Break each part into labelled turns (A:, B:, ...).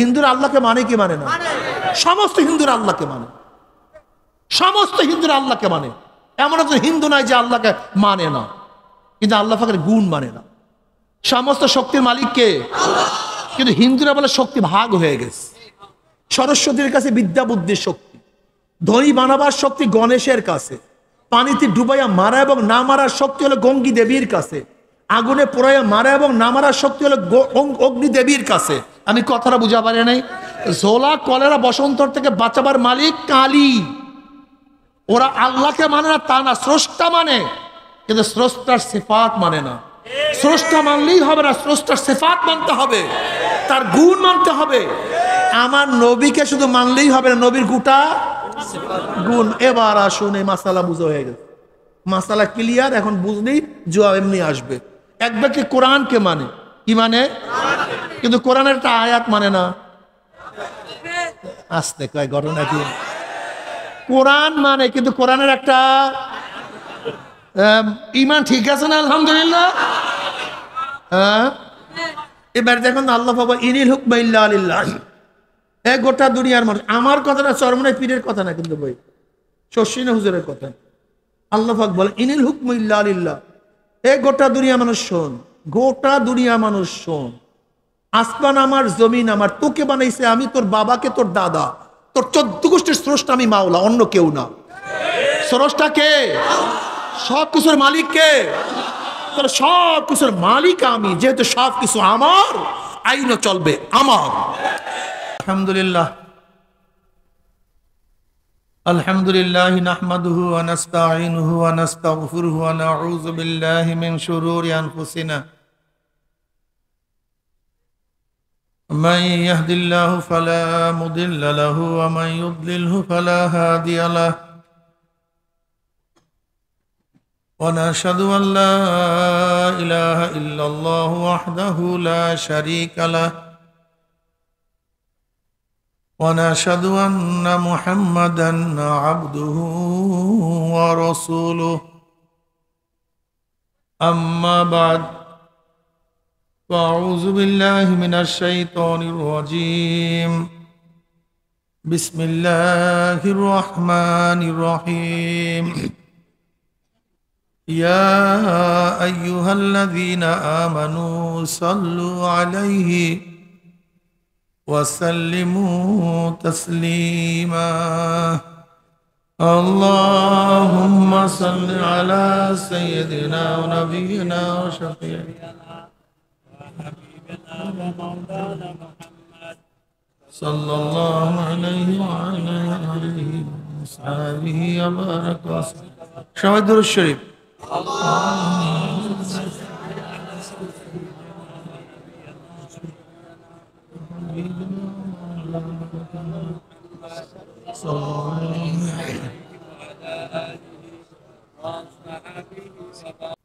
A: হিন্দুরা আল্লাহকে মানে কি মানে না? সমস্ত হিন্দুরা আল্লাহকে মানে, সমস্ত হিন্দুরা আল্লাহকে মানে। এমন একজন হিন্দু নাই যে আল্লাহকে মানে না, কিন্তু আল্লাহ পাকের গুণ মানে না। সমস্ত শক্তির মালিক কে? কিন্তু হিন্দুরা বলে শক্তি ভাগ হয়ে গেছে। সরস্বতীর কাছে বিদ্যা বুদ্ধির শক্তি, ধনী বানাবার শক্তি গণেশের কাছে, পানিতে ডুবাইয়া মারা এবং না মারার শক্তি হলো গঙ্গী দেবীর কাছে, আগুনে পোড়াইয়া মারা এবং না মারার শক্তি হলো অগ্নি দেবীর কাছে। আমি কথাটা বুঝা পারি নাই? ঝোলা কলেরা বসন্তর থেকে বাঁচাবার মালিক কালী। ওরা আল্লাহকে মানে না তা না, স্রষ্টা মানে, কিন্তু স্রষ্টার সিফাত মানে না। স্রষ্টা মানলেই হবে না, স্রষ্টার সিফাত মানতে হবে, তার গুণ মানতে হবে। আমার নবীকে শুধু মানলেই হবে না, নবীর গোটা গুণ। এবার আসুন, এই মাসালা বুঝা হয়ে গেছে, মাসালা ক্লিয়ার। এখন বুঝলেই জবাব এমনি আসবে। এক ব্যক্তি কোরআনকে মানে, কি মানে? কিন্তু কোরআনের একটা আয়াত মানে না। আসতে কয় ঘটনা কি? কোরআন মানে, কিন্তু কোরআনের একটা ইমান ঠিক আছে না? আলহামদুলিল্লাহ। হ্যাঁ, এবার দেখুন আল্লাহ বাবা ইনিল হুকমা ইল্লা লিল্লাহ, এক গোটা দুনিয়ার মানুষ। আমার কথাটা চরমনাই পীরের কথা না, কিন্তু ভাই শশীনা হুজুরের কথা। আল্লাহ পাক বলে ইনিল হুকমা ইল্লা লিল্লাহ, এক গোটা দুনিয়া মানুষ শোন, গোটা দুনিয়া মানুষ শোন। আসমান আমার, জমিন আমার, তোকে বানাইছে আমি, তোর বাবাকে, তোর দাদা, তোর 14 গোষ্ঠীর স্রষ্টা আমি মাওলা, অন্য কেউ না। স্রষ্টা কে? সব কিছুর মালিক কে? তাহলে সব কিছুর মালিক আমি, যেহেতু সব কিছু আমার, আইনও চলবে আমার। আলহামদুলিল্লাহ, আলহামদুলিল্লাহ নাহমাদুহু ওয়া নাস্তাঈনুহু ওয়া নাস্তাগফিরুহু ওয়া নাউযু বিল্লাহি মিন শুরুরি আনফুসিনা মান ইয়াহদিল্লাহু ফালা মুদিল্লা লাহু ওয়া মান ইউদ্লিলহু ফালা হাদিয়া লাহু ওয়া নাশহাদু আন লা ইলাহা ইল্লাল্লাহু ওয়াহদাহু লা শারীকা লাহু ونشهد أن محمدا عبده ورسوله أما بعد فأعوذ بالله من الشيطان الرجيم بسم الله الرحمن الرحيم يا أيها الذين آمنوا صلوا عليه وسلموا تسليما اللهم صل على سيدنا ونبينا وشفيعنا وحبيبنا ومولانا محمد صلى الله عليه وعلى آله وصحبه وبارك وسلم. সবাই দুরূদ শরীফ।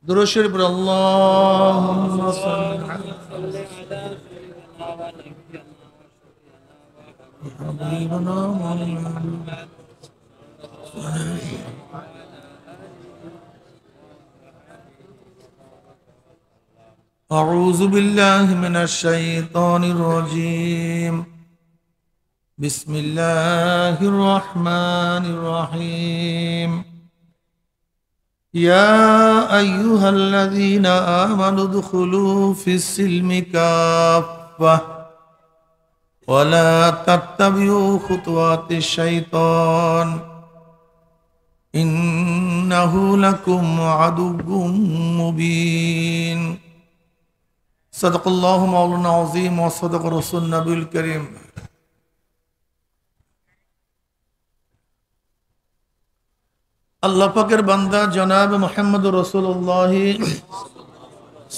A: দুরূদ শরীফ আল্লাহুম্মা সাল্লি আলা হাবিবিনা মুহাম্মদ। أعوذ بالله من الشيطان الرجيم بسم الله الرحمن الرحيم يا أيها الذين آمنوا ادخلوا في السلم كافة ولا تتبعوا خطوات الشيطان إنه لكم عدو مبين صدق الله مولانا العظيم وصدق رسول النبي الكريم. আল্লাহ পাকের বান্দা জনাব মুহাম্মদ রাসূলুল্লাহ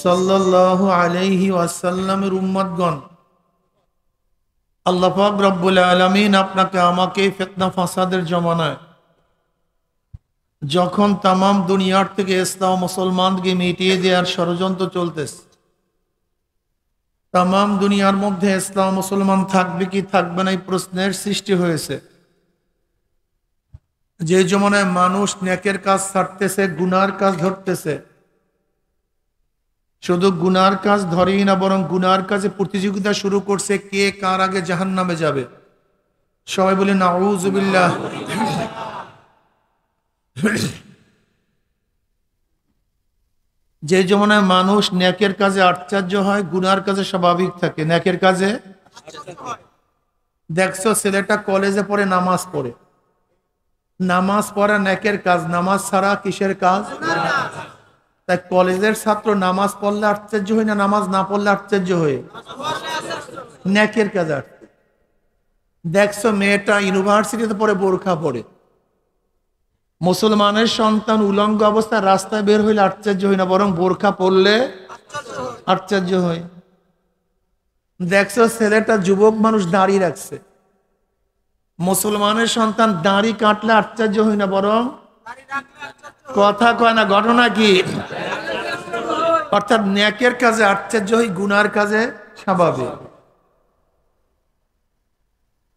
A: সাল্লাল্লাহু আলাইহি ওয়াসাল্লামের উম্মতগণ, আল্লাহ পাক রব্বুল আলামিন আপনাকে আমাকে ফিতনা ফাসাদের জমানায় যখন তামাম দুনিয়ার থেকে ইসলাম মুসলমানকে মিটিয়ে দেওয়ার ষড়যন্ত্র চলতেছে, তামাম দুনিয়ার মধ্যে ইসলাম মুসলমান থাকবে কি থাকবে না এই প্রশ্নের সৃষ্টি হয়েছে। যে জমানায় মানুষ নেকের কাজ ছাড়তেছে, গুনার কাজ ধরতেছে, শুধু গুনার কাজ ধরেই না, বরং গুনার কাজে প্রতিযোগিতা শুরু করছে, কে কার আগে জাহান্নামে যাবে। সবাই বলে নাউযুবিল্লাহ। যে জমানায় মানুষ নেকের কাজে আশ্চর্য হয়, গুনার কাজে স্বাভাবিক থাকে, নেকের কাজে দেখছো ছেলেটা কলেজে পড়ে, নামাজ পড়ে, নামাজ পড়া নেকের কাজ, নামাজ ছাড়া কিসের কাজ? তাই কলেজের ছাত্র নামাজ পড়লে আশ্চর্য হয় না, নামাজ না পড়লে আশ্চর্য হয়ে? নেকের কাজ। দেখছো মেয়েটা ইউনিভার্সিটিতে পড়ে, বোরখা পড়ে, মুসলমানের সন্তান উলঙ্গ অবস্থায় রাস্তায় বের হইলে আশ্চর্য হয় না, বরং বোরখা পড়লে আশ্চর্য হয়। দেখছো ছেলেটা যুবক মানুষ দাড়ি রাখছে, মুসলমানের সন্তান দাড়ি কাটলে আশ্চর্য হয় না, বরং কথা কয় না। ঘটনা কি? অর্থাৎ নেকের কাজে আশ্চর্য হয়, গুনার কাজে স্বাভাবিক।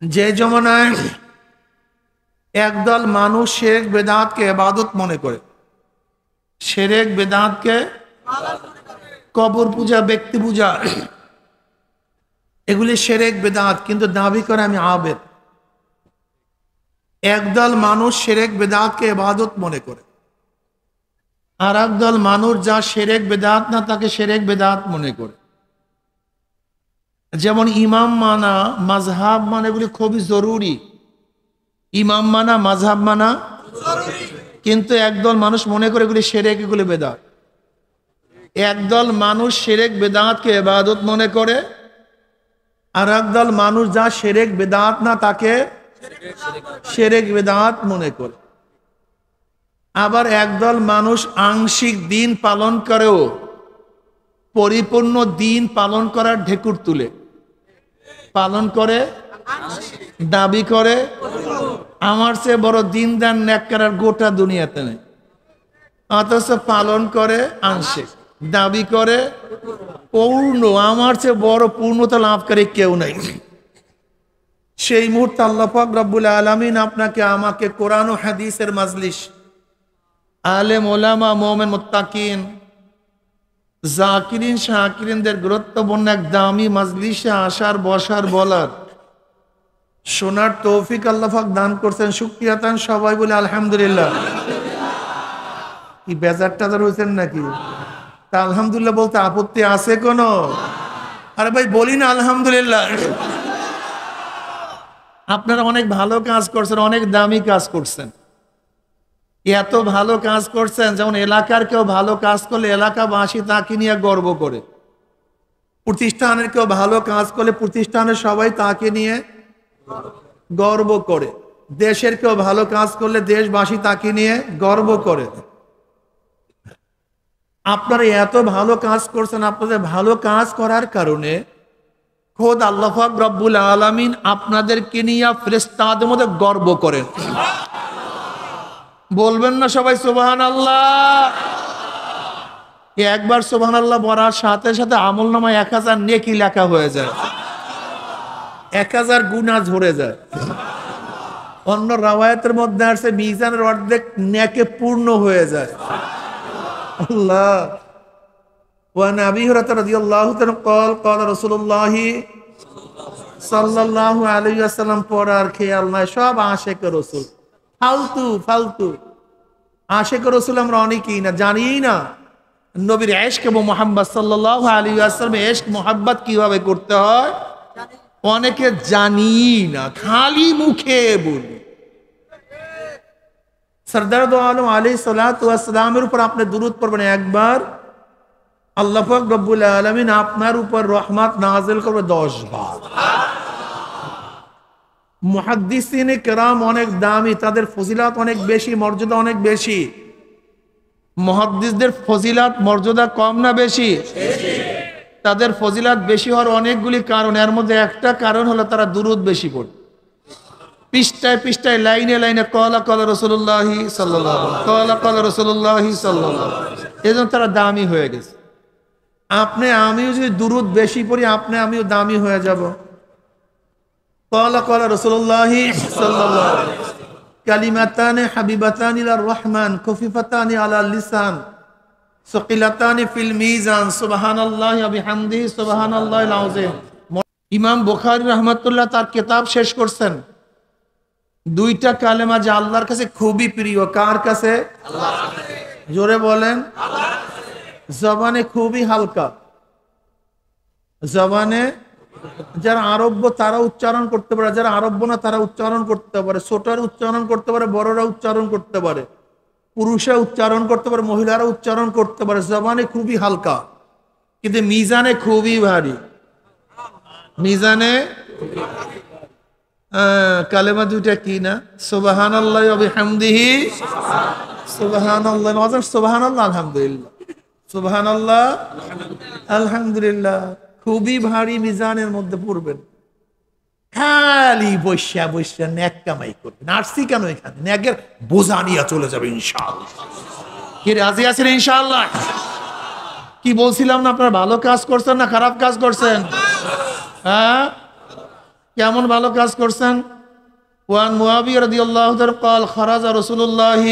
A: যে জমানায় একদল মানুষ শিরক বেদাতকে ইবাদত মনে করে, শিরক বেদাতকে কবর পূজা, ব্যক্তি পূজা, এগুলি শিরক বেদাত, কিন্তু দাবি করে আমি আবেদ। একদল মানুষ শিরক বেদাতকে ইবাদত মনে করে, আর একদল মানুষ যা শিরক বেদাত না তাকে শিরক বেদাত মনে করে। যেমন ইমাম মানা, মাযহাব মানা, এগুলি খুবই জরুরি। ইমাম মানা, মাযহাব মানা, কিন্তু একদল মানুষ মনে করে এগুলি শিরক, এগুলি বেদাত। একদল মানুষ শিরক বেদাতকে ইবাদত মনে করে, আর একদল মানুষ যা শিরক বেদাত না তাকে শিরক বেদাত মনে করে। আবার একদল মানুষ আংশিক দিন পালন করেও পরিপূর্ণ দিন পালন করার ঢেকুর তুলে, পালন করে, দাবি করে আমার চেয়ে বড় দিন দান নেককার আর গোটা দুনিয়াতে নেই, অথচ পালন করে আংশিক, দাবি করে পূর্ণ, আমার চেয়ে বড় পূর্ণতা লাভকারী কেউ নাই। সেই মুহূর্তে আল্লাহ পাক রব্বুল আলামিন আপনাকে আমাকে কোরআন ও হাদিসের মাজলিস, আলেম ওলামা, মুমিন মুত্তাকিন, জাকিরিন শাকিরিনদের গুরুত্বপূর্ণ এক দামি মাজলিসে আসার, বসার, বলার, শোনার তৌফিক আল্লাহ পাক দান করছেন। শুকরিয়া তান সবাই বলে আলহামদুলিল্লাহ। কি বেজার টাজার হয়েছেন নাকি? তা আলহামদুলিল্লাহ বলতে আপত্তি আছে কোনো? আরে ভাই বলি না আলহামদুলিল্লাহ। আপনারা অনেক ভালো কাজ করছেন, অনেক দামি কাজ করছেন, এত ভালো কাজ করছেন, যেমন এলাকার কেউ ভালো কাজ করলে এলাকাবাসী তাকে নিয়ে গর্ব করে, প্রতিষ্ঠানের কেউ ভালো কাজ করলে প্রতিষ্ঠানের সবাই তাকে নিয়ে গর্ব করে, দেশের কেউ ভালো কাজ করলে দেশবাসী তাকে নিয়ে গর্ব করে। আপনারা এত ভালো কাজ করছেন, আপনাদের ভালো কাজ করার কারণে খোদ আল্লাহ পাক রব্বুল আলামিন আপনাদেরকে নিয়ে ফেরেশতাদের মধ্যে গর্ব করেন। বলবেন না সবাই সুবহানাল্লাহ? একবার সুবহানাল্লাহ বলার সাথে সাথে আমলনামায় 1000 নেকি লেখা হয়ে যায়, 1000 গুনাহ ঝরে যায়। অন্য রাওয়ায়াতের মধ্যে আছে মিজানের অর্ধেক নেকে পূর্ণ হয়ে যায়। আল্লাহ। ওয়ান আবি হুরায়রা রাদিয়াল্লাহু তাআলা قال قال رسول الله সাল্লাল্লাহু আলাইহি ওয়াসাল্লাম পড়ার খেয়াল নাই, সব আশিক রাসূল, ফালতু ফালতু আশিক রাসূল আমরা অনেকেই না, জানিই না নবীর ইশক এবং মুহাম্মদ সাল্লাল্লাহু আলাইহি ওয়াসাল্লামের ইশক মুহাব্বত কিভাবে করতে হয় অনেকে জানিই না, খালি মুখে বলি। সরদার দো আলম আলাইহিস সালাতু ওয়াস সালামের উপর আপনি দুরূদ পড়বেন একবার, আল্লাহ পাক রব্বুল আলামিন আপনার উপর রহমত নাযিল করবে 10 বার। মুহাদ্দিসিনে কেরাম অনেক দামি, তাদের ফজিলত অনেক বেশি, মর্যাদা অনেক বেশি। মুহাদ্দিসদের ফজিলত মর্যাদা কম না বেশি? তাদের ফজিলত বেশি হওয়ার অনেকগুলি কারণ, এর মধ্যে একটা কারণ হলো তারা দুরূদ বেশি পড়ে, পৃষ্ঠায় পৃষ্ঠায়, লাইনে লাইনে ক্বালা ক্বালা রাসূলুল্লাহি সাল্লাল্লাহু আলাইহি ওয়াসাল্লাম, ক্বালা ক্বালা রাসূলুল্লাহি সাল্লাল্লাহু আলাইহি ওয়াসাল্লাম। এজন্য তারা দামি হয়ে গেছে। আপনি আমিও যদি দুরূদ বেশি পড়ি, আপনি আমিও দামি হয়ে যাব। ক্বালা ক্বালা রাসূলুল্লাহি সাল্লাল্লাহু আলাইহি ওয়াসাল্লাম, কালিমাতানি হাবিবাতানি ইলার রহমান খফিফাতানি আলাল লিসান সকিলাতানি ফিল মিজান সুবহানাল্লাহি ওয়া বিহামদিহি সুবহানাল্লাহিল আযীম। ইমাম বুখারী রাহমাতুল্লাহ তার কিতাব শেষ করছেন, দুইটা কালেমা যে আল্লাহর কাছে খুবই প্রিয়। কার কাছে? আল্লাহর কাছে। জোরে বলেন আল্লাহর কাছে। জবানে খুবই হালকা, জবানে যারা আরব্য তারা উচ্চারণ করতে পারে, যারা আরব্য না তারা উচ্চারণ করতে পারে, ছোটরা উচ্চারণ করতে পারে, বড়রা উচ্চারণ করতে পারে, পুরুষরা উচ্চারণ করতে পারে, মহিলারা উচ্চারণ করতে পারে। জবানে খুবই হালকা কিন্তু মিজানে খুবই ভারী। মিজানে কালেমা দুইটা কি না? সুবহানাল্লাহি ওয়া বিহামদিহি সুবহানাল্লাহ, সুবহানাল্লাহ আলহামদুলিল্লাহ, সুবহানাল্লাহ আলহামদুলিল্লাহ। খুবই ভারী মিজানের মধ্যে পড়বেন। খালি বৈশা বৈশা ন্যাক কামাই করবেন। আসছি কেন এখানে? ন্যাকের বোঝা নিয়ে চলে যাবে ইনশাআল্লাহ। কি রাজি আছেন ইনশাআল্লাহ? কি বলছিলাম না, আপনারা ভালো কাজ করছেন না খারাপ কাজ করছেন? হ্যাঁ, কেমন ভালো কাজ করছেন? ওয়ান মুআবিয়া রাদিয়াল্লাহু তাআলা قال خرج رسول الله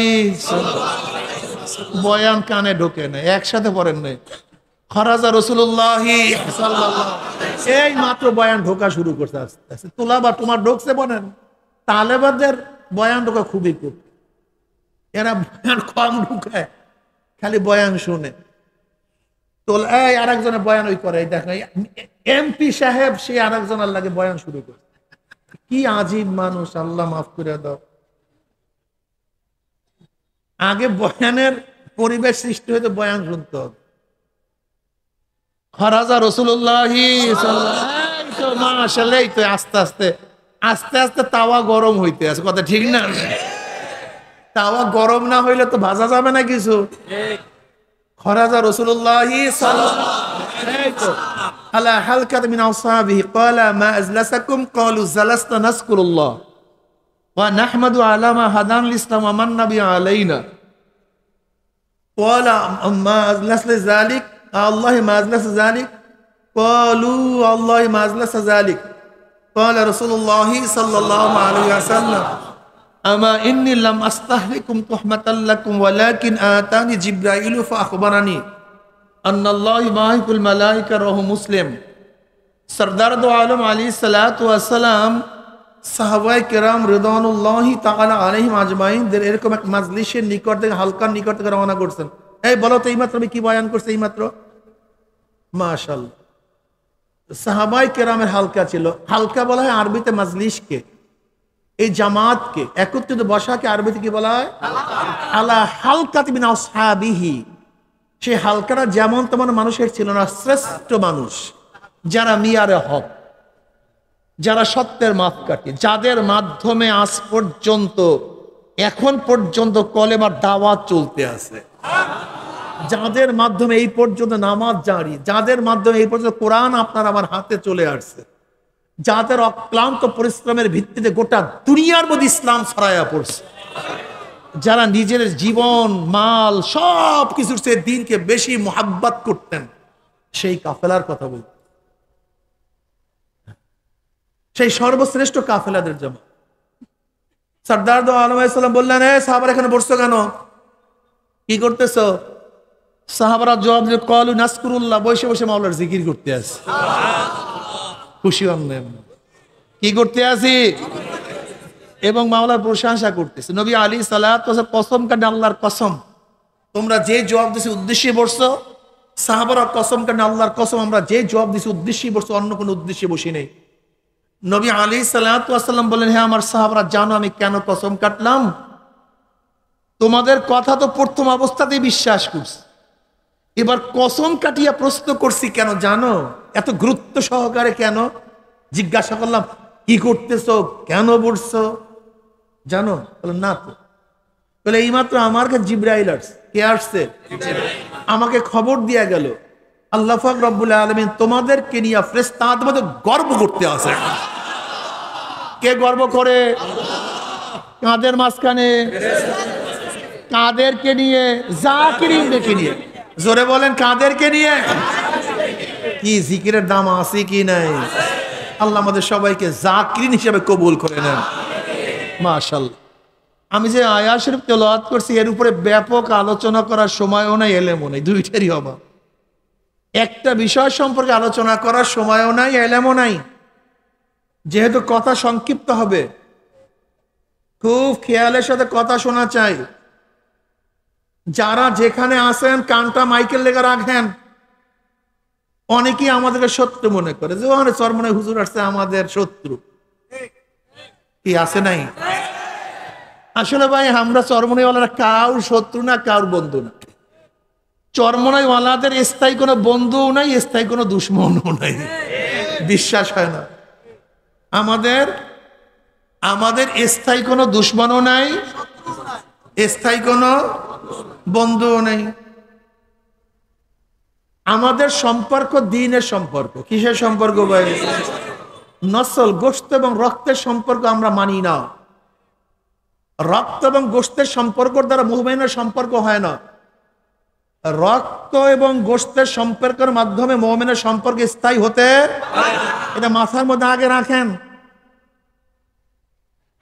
A: বয়ান কানে ঢোকে না, একসাথে পড়েন নাই। খরাজা রাসূলুল্লাহি সাল্লাল্লাহু আলাইহি ওয়াসাল্লাম, এই মাত্র বয়ান ঢোকা শুরু করতে আস্তে আস্তে। তোলাবা তোমার ঢোকছে বলেন, তালেবাদের বয়ান ঢোকা খুবই কম, এরা বয়ান কম ঢুকায়, খালি বয়ান শুনে। তোল এই আরেকজনের বয়ান ওই করে, দেখো এমপি সাহেব সে আরেকজনের লাগে বয়ান শুরু করে। কি আজীব মানুষ, আল্লাহ মাফ করে দাও। আগে বয়ানের পরিবেশ সৃষ্টি হইতে বয়ান শুনতে হবে। খরাজা রাসূলুল্লাহি সাল্লাল্লাহু মাশাআল্লাহ, এই তো আস্তে আস্তে আস্তে আস্তে তাওয়া গরম হইতে আছে, কথা ঠিক না? তাওয়া গরম না হইলে তো ভাজা যাবে না কিছু। খরাজা রাসূলুল্লাহি সাল্লাল্লাহু আলাইহি ওয়াসাল্লাম আলা হালকাত মিন আসহাবিহি ক্বালা মা আজলাসাকুম ক্বালু জালাসনা নাযকুরুল্লাহ ওয়া নাহমাদু আলা মা হাদান ইসলাম ওয়া মান নাবি আলাইনা ক্বালা মা আজলাসনা যালিক আল্লাহ মা আজলাসা যালিক ক্বালু আল্লাহ মা আজলাসা যালিক ক্বালা রাসূলুল্লাহি সাল্লাল্লাহু আলাইহি ওয়াসাল্লাম আমা ইন্নী লাম আস্তাহলিকুম তুহমাতাল লাকুম ওয়ালাকিন আতানি জিবরাইল ফাআখবারানি আন্নাল্লাহি মাহিকুল মালাইকা রাহু মুসলিম। সরদার দো আলম আলাইহিস সালাতু ওয়াস সালাম সাহাবায়ে কেরাম রিদওয়ানুল্লাহি তাআলা আলাইহিম আজমাইনদের এরকম এক মাজলিসের নিকট থেকে, হালকার নিকট থেকে রওনা করছেন। এই বলো তো এইমাত্র আমি কি বয়ান করছি? এইমাত্র মাশাআল্লাহ, সাহাবায়ে কেরামের হালকা ছিল। হালকা বলা হয় আরবিতে মাজলিসকে, এই জামাতকে একত্রিত বসাকে আরবিতে কি বলা হয়? আলা হালকাত মিন আসহাবিহি। সেই হালকাটা যেমন তেমন মানুষের ছিল না, শ্রেষ্ঠ মানুষ যারা মিয়ারে হক, যারা সত্যের মাপকাঠি, যাদের মাধ্যমে আজ পর্যন্ত এখন পর্যন্ত কলেমার দাওয়াত চলতে আছে, যাদের মাধ্যমে এই পর্যন্ত নামাজ জারি, যাদের মাধ্যমে এই পর্যন্ত কোরআন আপনার আমার হাতে চলে আসছে, যাদের অক্লান্ত পরিশ্রমের ভিত্তিতে গোটা দুনিয়ার মধ্যে ইসলাম ছড়াইয়া পড়ছে, যারা নিজের জীবন মাল সব কিছুর চেয়ে দিনকে বেশি মোহাব্বত করতেন, সেই কাফেলার কথা বল, সেই সর্বশ্রেষ্ঠ কাফেলাদের জমা। সরদার দো আলম আলাইহিস সালাম বললেন, এ সাহাবারা এখানে বসছো কেন? কি করতেছো? সাহাবারা জবাব দিল, ক্বালু নাযকুরুল্লাহ, বসে বসে মাওলার জিকির করতে আছে। খুশি হলেন? কি করতে আছি? এবং মাওলার প্রশংসা করতেছে। নবী আলাইহিস সালাতু ওয়াস সালাম কসম কাটে, আল্লাহর কসম, তোমরা যে জবাব দিছো উদ্দেশ্যে বসছো। সাহাবারা কসম কাটে, আল্লাহর কসম, আমরা যে জবাব দিছি উদ্দেশ্যে বসছো, অন্য কোনো উদ্দেশ্যে বসি নেই। নবী আলাইহিস সালাতু ওয়াস সালাম বলেন, হ্যাঁ আমার সাহাবারা জানো আমি কেন কসম কাটলাম? তোমাদের কথা তো প্রথম অবস্থাতেই বিশ্বাস করছি, এবার কসম কাটিয়া প্রশ্ন করছি কেন জানো? এত গুরুত্ব সহকারে কেন জিজ্ঞাসা করলাম, কি করতেছো, কেন বসছো জানো? বলে না তো। বলে এইমাত্র আমার কাছে জিবরাইল আসছে। কে আসছে? আমাকে খবর দিয়া গেল আল্লাহ পাক রব্বুল আলামিন তোমাদেরকে নিয়ে ফেরেশতাদের মধ্যে গর্ব করতে আসে। কে গর্ব করে? কাদের মাঝখানে? কাদেরকে নিয়ে? জাকিরিনদেরকে নিয়ে। জোরে বলেন, কাদেরকে নিয়ে? কি জিকিরের দাম আছে কি নাই? আল্লাহ আমাদের সবাইকে জাকিরিন হিসেবে কবুল করে নেন। মাশাআল্লাহ। আমি যে আয়াত শরীফ তেলাওয়াত করছি এর উপরে ব্যাপক আলোচনা করার সময়ও নাই, এলেমও নাই, দুইটারই অভাব। একটা বিষয় সম্পর্কে আলোচনা করার সময়ও নাই, এলেমও নাই। যেহেতু কথা সংক্ষিপ্ত হবে, খুব খেয়ালের সাথে কথা শোনা চাই। যারা যেখানে আসেন কানটা মাইকেল লেগে রাখেন। অনেকেই আমাদেরকে শত্রু মনে করে যে ওখানে চরমনে হুজুর আসছে আমাদের শত্রু, কি আছে নাই? আসলে ভাই আমরা চরমনাইওয়ালারা কাউর শত্রু না, কাউর বন্ধু না। চরমনাইওয়ালাদের স্থায়ী কোনো বন্ধুও নাই, স্থায়ী কোনো দুশ্মনও নাই। বিশ্বাস হয় না? আমাদের স্থায়ী কোনো দুশ্মনও নাই, স্থায়ী কোনো বন্ধুও নেই। আমাদের সম্পর্ক দ্বীনের সম্পর্ক। কিসের সম্পর্ক ভাই? নসল, গোশত এবং রক্তের সম্পর্ক আমরা মানি না। রক্ত এবং গোশতের সম্পর্ক দ্বারা মুমিনের সম্পর্ক হয় না। রক্ত এবং গোশতের সম্পর্কের মাধ্যমে মুমিনের সম্পর্ক স্থায়ী হতে, এটা মাথার মধ্যে আগে রাখেন।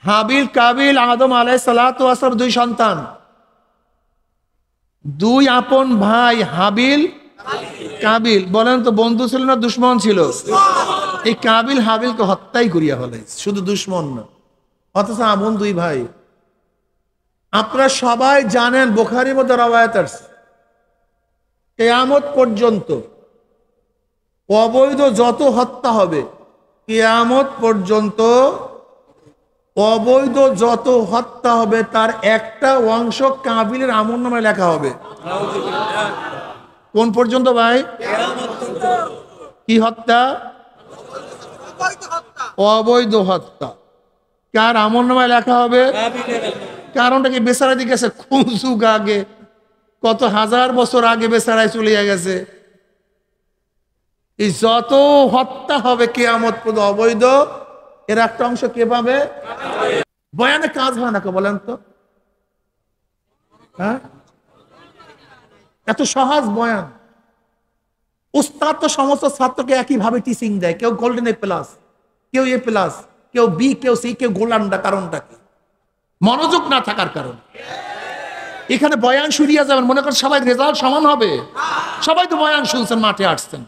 A: হাবিল কাবিল আদম আলাইহিস সালাতু ওয়াস সালাম দুই সন্তান, দুই আপন ভাই হাবিল কাবিল। বলেন তো বন্ধু ছিল না দুশ্মন ছিল? এই কাবিল হাবিলকে হত্যাই করিয়া হলে, শুধু দুশ্মন না, অথচ আপন দুই ভাই। আপনারা সবাই জানেন বুখারীর মধ্যে রওয়ায়াত আছে, কিয়ামত পর্যন্ত অবৈধ যত হত্যা হবে, কিয়ামত পর্যন্ত অবৈধ যত হত্যা হবে তার একটা অংশ কাবিলের আমলনামায় লেখা হবে। কোন পর্যন্ত ভাই? কি হত্যা? অবৈধ হত্যা। কার আমলনামায় লেখা হবে? কারণটা কি? বেচারা দিকে গেছে খুব যুগ আগে, কত হাজার বছর আগে বেচারায় চলে গেছে। এই যত হত্যা হবে কিয়ামত পর্যন্ত অবৈধ, এর একটা অংশ কে পাবে? বয়ানে কাজ হয় না কে বলেন তো? হ্যাঁ, এত সহজ বয়ান। উস্তাদ তো সমস্ত ছাত্রকে একইভাবে টিচিং দেয়, কেউ গোল্ডেন এ প্লাস, কেউ এ প্লাস, কেউ বি, কেউ সি, কেউ গোল্ডানটা। কারণটা কি? মনোযোগ না থাকার কারণ। এখানে বয়ান শুনিয়া যাবেন, মনে করেন সবাই রেজাল্ট সমান হবে? সবাই তো বয়ান শুনছেন, মাঠে আসছেন,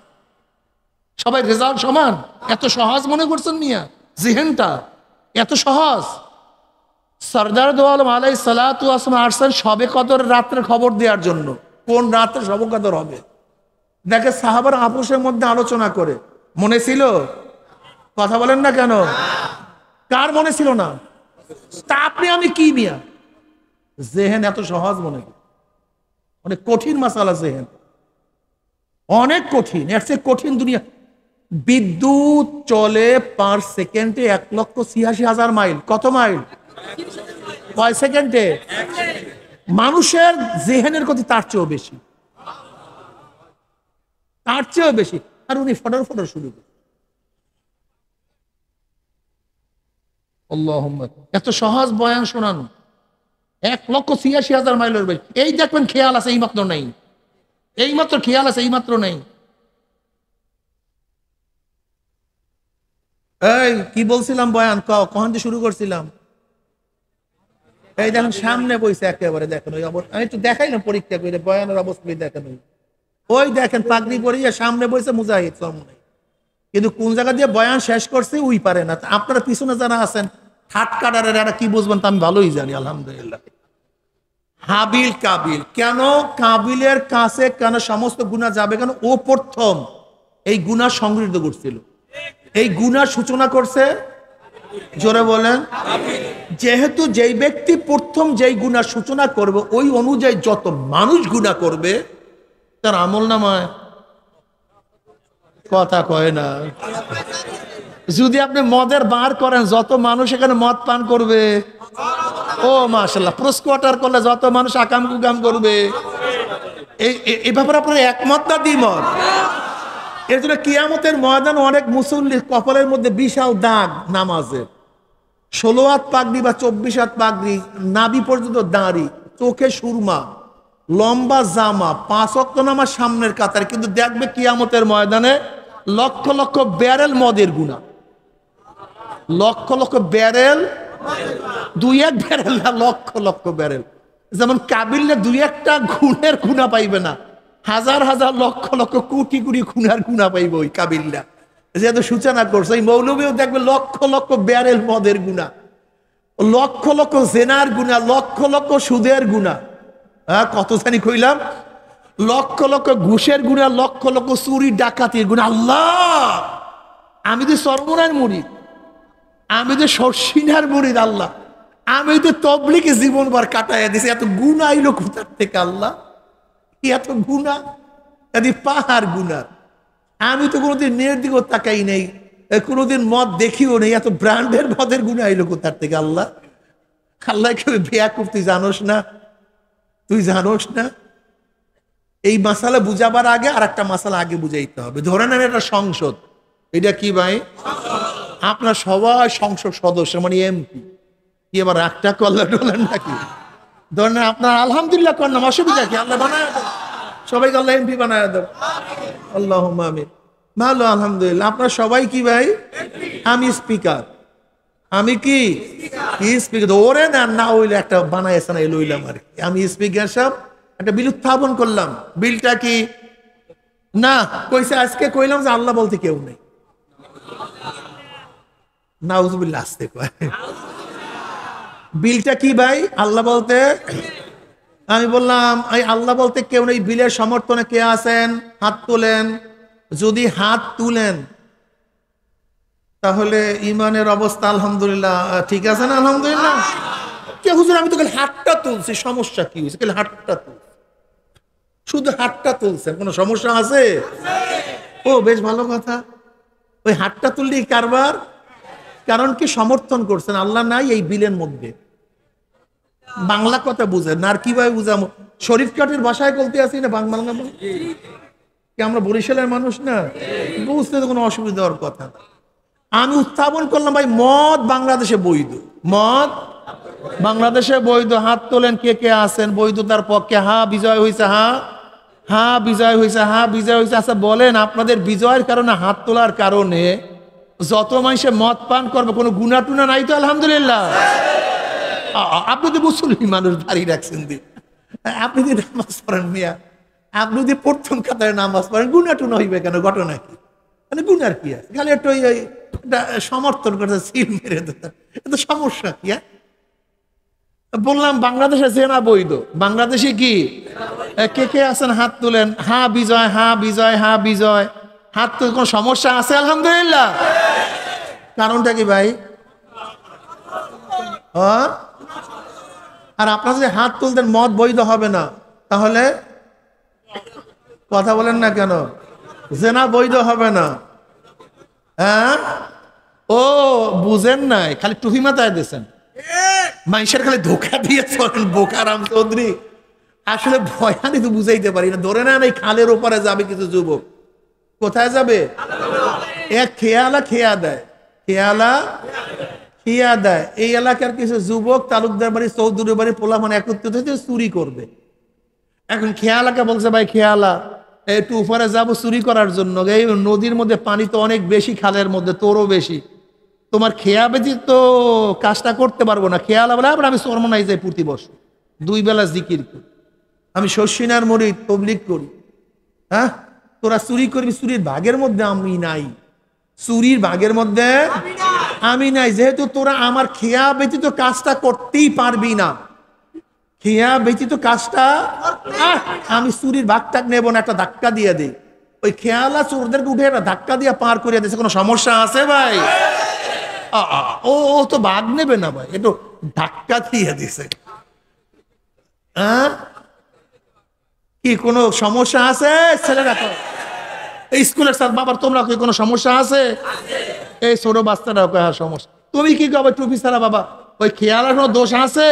A: সবাই রেজাল্ট সমান? এত সহজ মনে করছেন মিয়া? জিহেনটা এত সহজ? সরদার দো আলম আলাইহিস সালাতু ওয়াস সালাম আসছেন সবে কদর রাত্রে খবর দেওয়ার জন্য। কোন রাত্রে সবে কদর হবে? দেখে সাহাবার আপোষের মধ্যে আলোচনা করে। মনে ছিল? কথা বলেন না কেন? কার মনে ছিল না? তা আপনি আমি কি মিয়া? জেহেন এত সহজ মনে করি? অনেক কঠিন মাসালা জেহেন, অনেক কঠিন। এর চেয়ে কঠিন দুনিয়া। বিদ্যুৎ চলে পার সেকেন্ডে 1,86,000 মাইল। কত মাইল? কয় সেকেন্ডে? মানুষের জেহেনের গতি তার চেয়েও বেশি, তার চেয়েও বেশি। আর উনি ফটর ফটর শুরু করে। আল্লাহুম্মা, এত সহজ বয়ান শোনানো, 1,86,000 মাইলের বেশি। এই দেখবেন খেয়াল আছে, এইমাত্র নেই, এইমাত্র খেয়াল আছে, এইমাত্র নেই। এই কি বলছিলাম বয়ান? কখন যে শুরু করছিলাম? এই দেখেন সামনে বইছে একেবারে, দেখেন ওই অবস্থা। আমি একটু দেখাইলাম পরীক্ষা করে বয়ানের অবস্থা দেখেন। ওই দেখেন পাগড়ি পরিয়ে সামনে বইছে মুজাহিদ চরমনাই। কিন্তু কোন জায়গা দিয়ে বয়ান শেষ করছে ওই পারে না। আপনারা পিছনে যারা আছেন হাট কাটারের, এরা কি বুঝবেন তা আমি ভালোই জানি আলহামদুলিল্লাহ। হাবিল কাবিল, কেন কাবিলের কাছে কেন সমস্ত গুনাহ যাবে? কেন ও প্রথম এই গুনাহ সংগৃহীত করছিল, এই গুনাহ সূচনা করছে। জোরে বলেন। যেহেতু যেই ব্যক্তি প্রথম যেই গুনাহ সূচনা করবে ওই অনুযায়ী যত মানুষ গুনাহ করবে তার আমলনামায়, কথা কয় না, যদি আপনি মদের বার করেন যত মানুষ এখানে মদ পান করবে, ও মাশাআল্লাহ, প্রস্কোয়াটার করলে যত মানুষ আকাম কুকাম করবে। এই ব্যাপারে আপনার একমত না দ্বিমত? এর জন্য কিয়ামতের ময়দান অনেক মুসল্লি কপালের মধ্যে বিশাল দাগ নামাজের, 16 হাত পাগড়ি বা 24 হাত পাগড়ি, নাভি পর্যন্ত দাড়ি, চোখে সুরমা, লম্বা জামা, 5 ওয়াক্ত নামাজ সামনের কাতার, কিন্তু দেখবে কিয়ামতের ময়দানে লক্ষ লক্ষ ব্যারেল মদের গুনাহ, লক্ষ লক্ষ ব্যারেল। দুই এক ব্যারেল না, লক্ষ লক্ষ ব্যারেল। যেমন কাবিল্লা দুই একটা খুনের গুণা পাইবে না, হাজার হাজার লক্ষ লক্ষ কোটি কোটি খুনার গুণা পাইবে ওই কাবিল্লা, যেহেতু সূচনা করছে। এই মৌলবীও দেখবে লক্ষ লক্ষ ব্যারেল মদের গুণা, লক্ষ লক্ষ জেনার গুণা, লক্ষ লক্ষ সুদের গুণা। হ্যাঁ, কত জানি কইলাম, লক্ষ লক্ষ ঘুষের গুণা, লক্ষ লক্ষ চুরি ডাকাতির গুণা। আল্লাহ, আমি তো সর্বনার মুরিদ, আমি তো শর্ষিনার মুরিদ। আল্লাহ, আমি তো তবলিগে জীবনবার কাটাইয়া দিছি, এত গুণা আইলো কোথার থেকে? আল্লাহ, এত গুণা, এত পাহাড় গুণা। আমি তো কোনোদিন মেয়ের দিকেও তাকাই নেই, কোনোদিন মদ দেখিও নেই, এত ব্র্যান্ডের মদের গুণা আইলো কোথার থেকে? আল্লাহ, আল্লাহ কেউ বেয়াকুব, তুই জানোস না? তুই জানোস না? এই মাসালা বুঝাবার আগে আর একটা মাসালা আগে বুঝাইতে হবে। ধরে নেন এটা সংসদ, এটা কি ভাই? আপনার সবাই সংসদ সদস্য, মানে এমপি। কি এবার একটা করলেন টলেন নাকি? ধরেন আপনার আলহামদুলিল্লাহ কর, নাম অসুবিধা কি? আল্লাহ বানায় দেব, সবাইকে আল্লাহ এমপি বানায় দেব। আল্লাহুম্মা আমিন। ভালো, আলহামদুলিল্লাহ। আপনার সবাই কি ভাই? আমি স্পিকার। আমি কি স্পিকার? ওরে না, না হইলে একটা বানাইছে না, লইলাম আর কি। আমি স্পিকার সাহেব একটা বিল উত্থাপন করলাম। বিলটা কি? না কইছে, আজকে কইলাম যে আল্লাহ বলতে কেউ নেই। নাউজুবিল্লাহ, আসতে কয়। বিলটা কি ভাই? আল্লাহ বলতে। আমি বললাম, এই আল্লাহ বলতে কেউ নেই, বিলের সমর্থনে কে আছেন? হাত তোলেন। যদি হাত তুলেন তাহলে ইমানের অবস্থা আলহামদুলিল্লাহ ঠিক আছে না? আলহামদুলিল্লাহ। কে হুজুর, আমি তো খালি হাতটা তুলছি, সমস্যা কি হয়েছে? খালি হাতটা তুলছি, শুধু হাতটা তুলছেন, কোনো সমস্যা আছে? ও বেশ ভালো কথা। ওই হাতটা তুললেই কারবার। কারণ কি? সমর্থন করছেন, আল্লাহ নাই এই বিলের মধ্যে। বাংলা কথা বুঝেন না, আর কিভাবে বুঝাবো? শরীফ কাঠের ভাষায় বলতে আসি না বাংলা। কি আমরা বরিশালের মানুষ না? বুঝতে তো কোনো অসুবিধা হওয়ার কথা না। আমি উত্থাপন করলাম, ভাই মদ বাংলাদেশে বৈধ, মদ বাংলাদেশে বৈধ। হাত তোলেন কে কে আছেন বৈধতার পক্ষে। হ্যাঁ বিজয় হয়েছে, হ্যাঁ হ্যাঁ বিজয় হয়েছে, হ্যাঁ বিজয় হয়েছে। আচ্ছা বলেন, আপনাদের বিজয়ের কারণে, হাত তোলার কারণে যত মানুষে মদ পান করবে, কোনো গুণা টুনা নাই তো? আলহামদুলিল্লাহ। আপনি তো মুসলিম মানুষ, দাঁড়িয়ে রাখছেন দি, আপনি যদি নামাজ পড়েন মিয়া, আপনি যদি প্রথম কাতারে নামাজ পড়েন, গুণা টুনা হইবে কেন? ঘটনা কি? মানে গুনার কি আছে? খালি একটু সমর্থন করতে সিল মেরে দিতে, এত সমস্যা কি? বললাম বাংলাদেশে জেনা বৈধ। বাংলাদেশে কি? কে কে আছেন হাত তুলেন। হ্যাঁ বিজয়, হ্যাঁ বিজয়, হ্যাঁ বিজয়। হাত তুলে কোনো সমস্যা আছে? আলহামদুলিল্লাহ। কারণটা কি ভাই? আর আপনারা যদি হাত তুলতেন মদ বৈধ হবে না, তাহলে কথা বলেন না কেন? জেনা বৈধ হবে না। হ্যাঁ, ও বুঝেন নাই, খালি টুপি মাথায় দিয়েছেন, মানুষের খালি ধোকা দিয়ে চলেন। বোকারাম চৌধুরী আসলে ভয়ানি তো বুঝাইতে পারি না। ধরে না, এই খালের ওপারে যাবে কিছু যুবক, কোথায় যাবে? এক খেয়ালা খেয়া দেয়, খেয়ালা খেয়া দেয়। এই এলাকার কিছু যুবক তালুকদার বাড়ি, চৌধুরী বাড়ি, পোলা মানে একত্রিত হয়েছে চুরি করবে। এখন খেয়ালাকে বলছে, ভাই খেয়ালা একটু উপরে যাবো চুরি করার জন্য। এই নদীর মধ্যে পানি তো অনেক বেশি, খালের মধ্যে তোরও বেশি, তোমার খেয়া ব্যতীত তো কাজটা করতে পারবো না। খেয়ালা বলে, আবার আমি চরমনাই যাই প্রতি বছর 2 বেলা জিকির করি, আমি শর্ষিনার মুরিদ, তবলিগ করি। হ্যাঁ, তোরা চুরি করবি, চুরির ভাগের মধ্যে আমি নাই, চুরির ভাগের মধ্যে আমি নাই। যেহেতু তোরা আমার খেয়া ব্যতীত কাজটা করতেই পারবি না, খেয়া ব্যতীত কাজটা, আমি চুরির ভাগটা নেবো না, একটা ধাক্কা দিয়ে দিই। ওই খেয়ালা চোরদেরকে উঠে একটা ধাক্কা দিয়ে পার করে দিয়েছে। কোনো সমস্যা আছে ভাই? ও তো ভাগ নেবে না ভাই, একটু ধাক্কা দিয়ে দিছে। হ্যাঁ, কি কোনো সমস্যা আছে? ছেলেরা এই স্কুলের স্যার, বাবার তোমরা কি কোনো সমস্যা আছে? এই ছোট বাচ্চারা সমস্যা। তুমি কি কবে টুপি ছাড়া বাবা, ওই খেয়ালার কোনো দোষ আছে?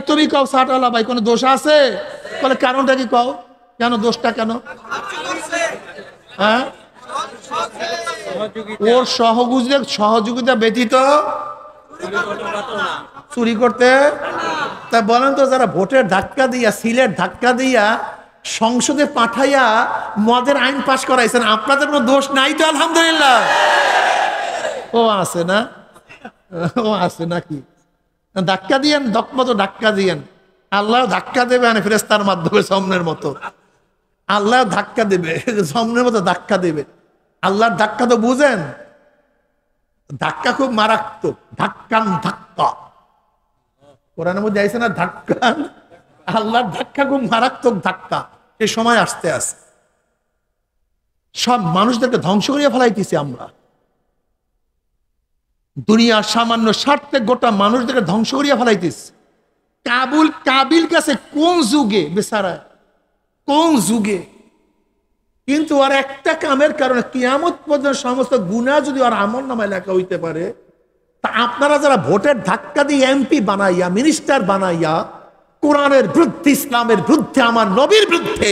A: তুমি কও সাটওয়ালা ভাই কোনো দোষ আছে? বলে কারণটা কি কও, কেন দোষটা কেন? হ্যাঁ, ওর সহযোগিতা ব্যতীত চুরি করতে। তা বলেন তো, যারা ভোটের ধাক্কা দিয়া, সিলের ধাক্কা দিয়া সংসদে পাঠাইয়া মদের আইন পাশ করাইছেন, আপনাদের কোনো দোষ নাই তো? আলহামদুলিল্লাহ। ও আছে না? ও আছে নাকি? ধাক্কা দিয়েন, মতো ধাক্কা দিয়েন। আল্লাহ ধাক্কা দেবে ফেরেশতার মাধ্যমে জমনের মতো। আল্লাহ ধাক্কা দেবে, জমনের মতো ধাক্কা দেবে। আল্লাহর ধাক্কা তো বুঝেন, ধাক্কা খুব মারাত্মক। ধাক্কান ধাক্কা কোরআনের মধ্যে আইছে না, ধাক্কান। আল্লাহর ধাক্কা খুব মারাত্মক ধাক্কা। সে সময় আসতে আসে সব মানুষদেরকে ধ্বংস করিয়া ফেলাইতেছি আমরা। দুনিয়ার সামান্য স্বার্থে গোটা মানুষদেরকে ধ্বংস করিয়া ফেলাইতেছি। কাবিল কাছে কোন যুগে বেচারা, কোন যুগে, কিন্তু আর একটা কামের কারণে কিয়ামত পর্যন্ত সমস্ত গুনাহ যদি আর আমল নামায় লেখা হইতে পারে, তা আপনারা যারা ভোটের ধাক্কা দিয়ে এমপি বানাইয়া, মিনিস্টার বানাইয়া কোরআনের বিরুদ্ধে, ইসলামের বিরুদ্ধে, আমার নবীর বিরুদ্ধে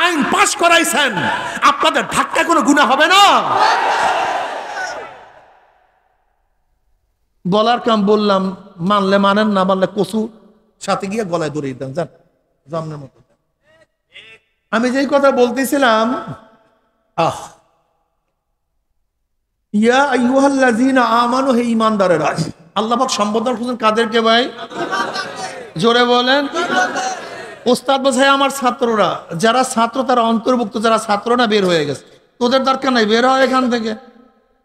A: আইন পাশ করাইছেন, আপনাদের ধাক্কা কোনো গুনাহ হবে না? বলার কাম বললাম, মানলে মানেন, না মানলে কচু সাথে গিয়ে গলায় ধরে দিতাম, জান জমনের মতো। আমি যেই কথা বলতেছিলাম, ইয়া আইয়ুহাল্লাযীনা আমানু, হে ঈমানদারেরা। আল্লাহ পাক সম্বোধন করছেন কাদেরকে ভাই? জোরে বলেন। ওস্তাদ বোঝায় আমার ছাত্ররা, যারা ছাত্র তারা অন্তর্ভুক্ত, যারা ছাত্র না বের হয়ে গেছে, তোদের দরকার নাই, বের হয় এখান থেকে।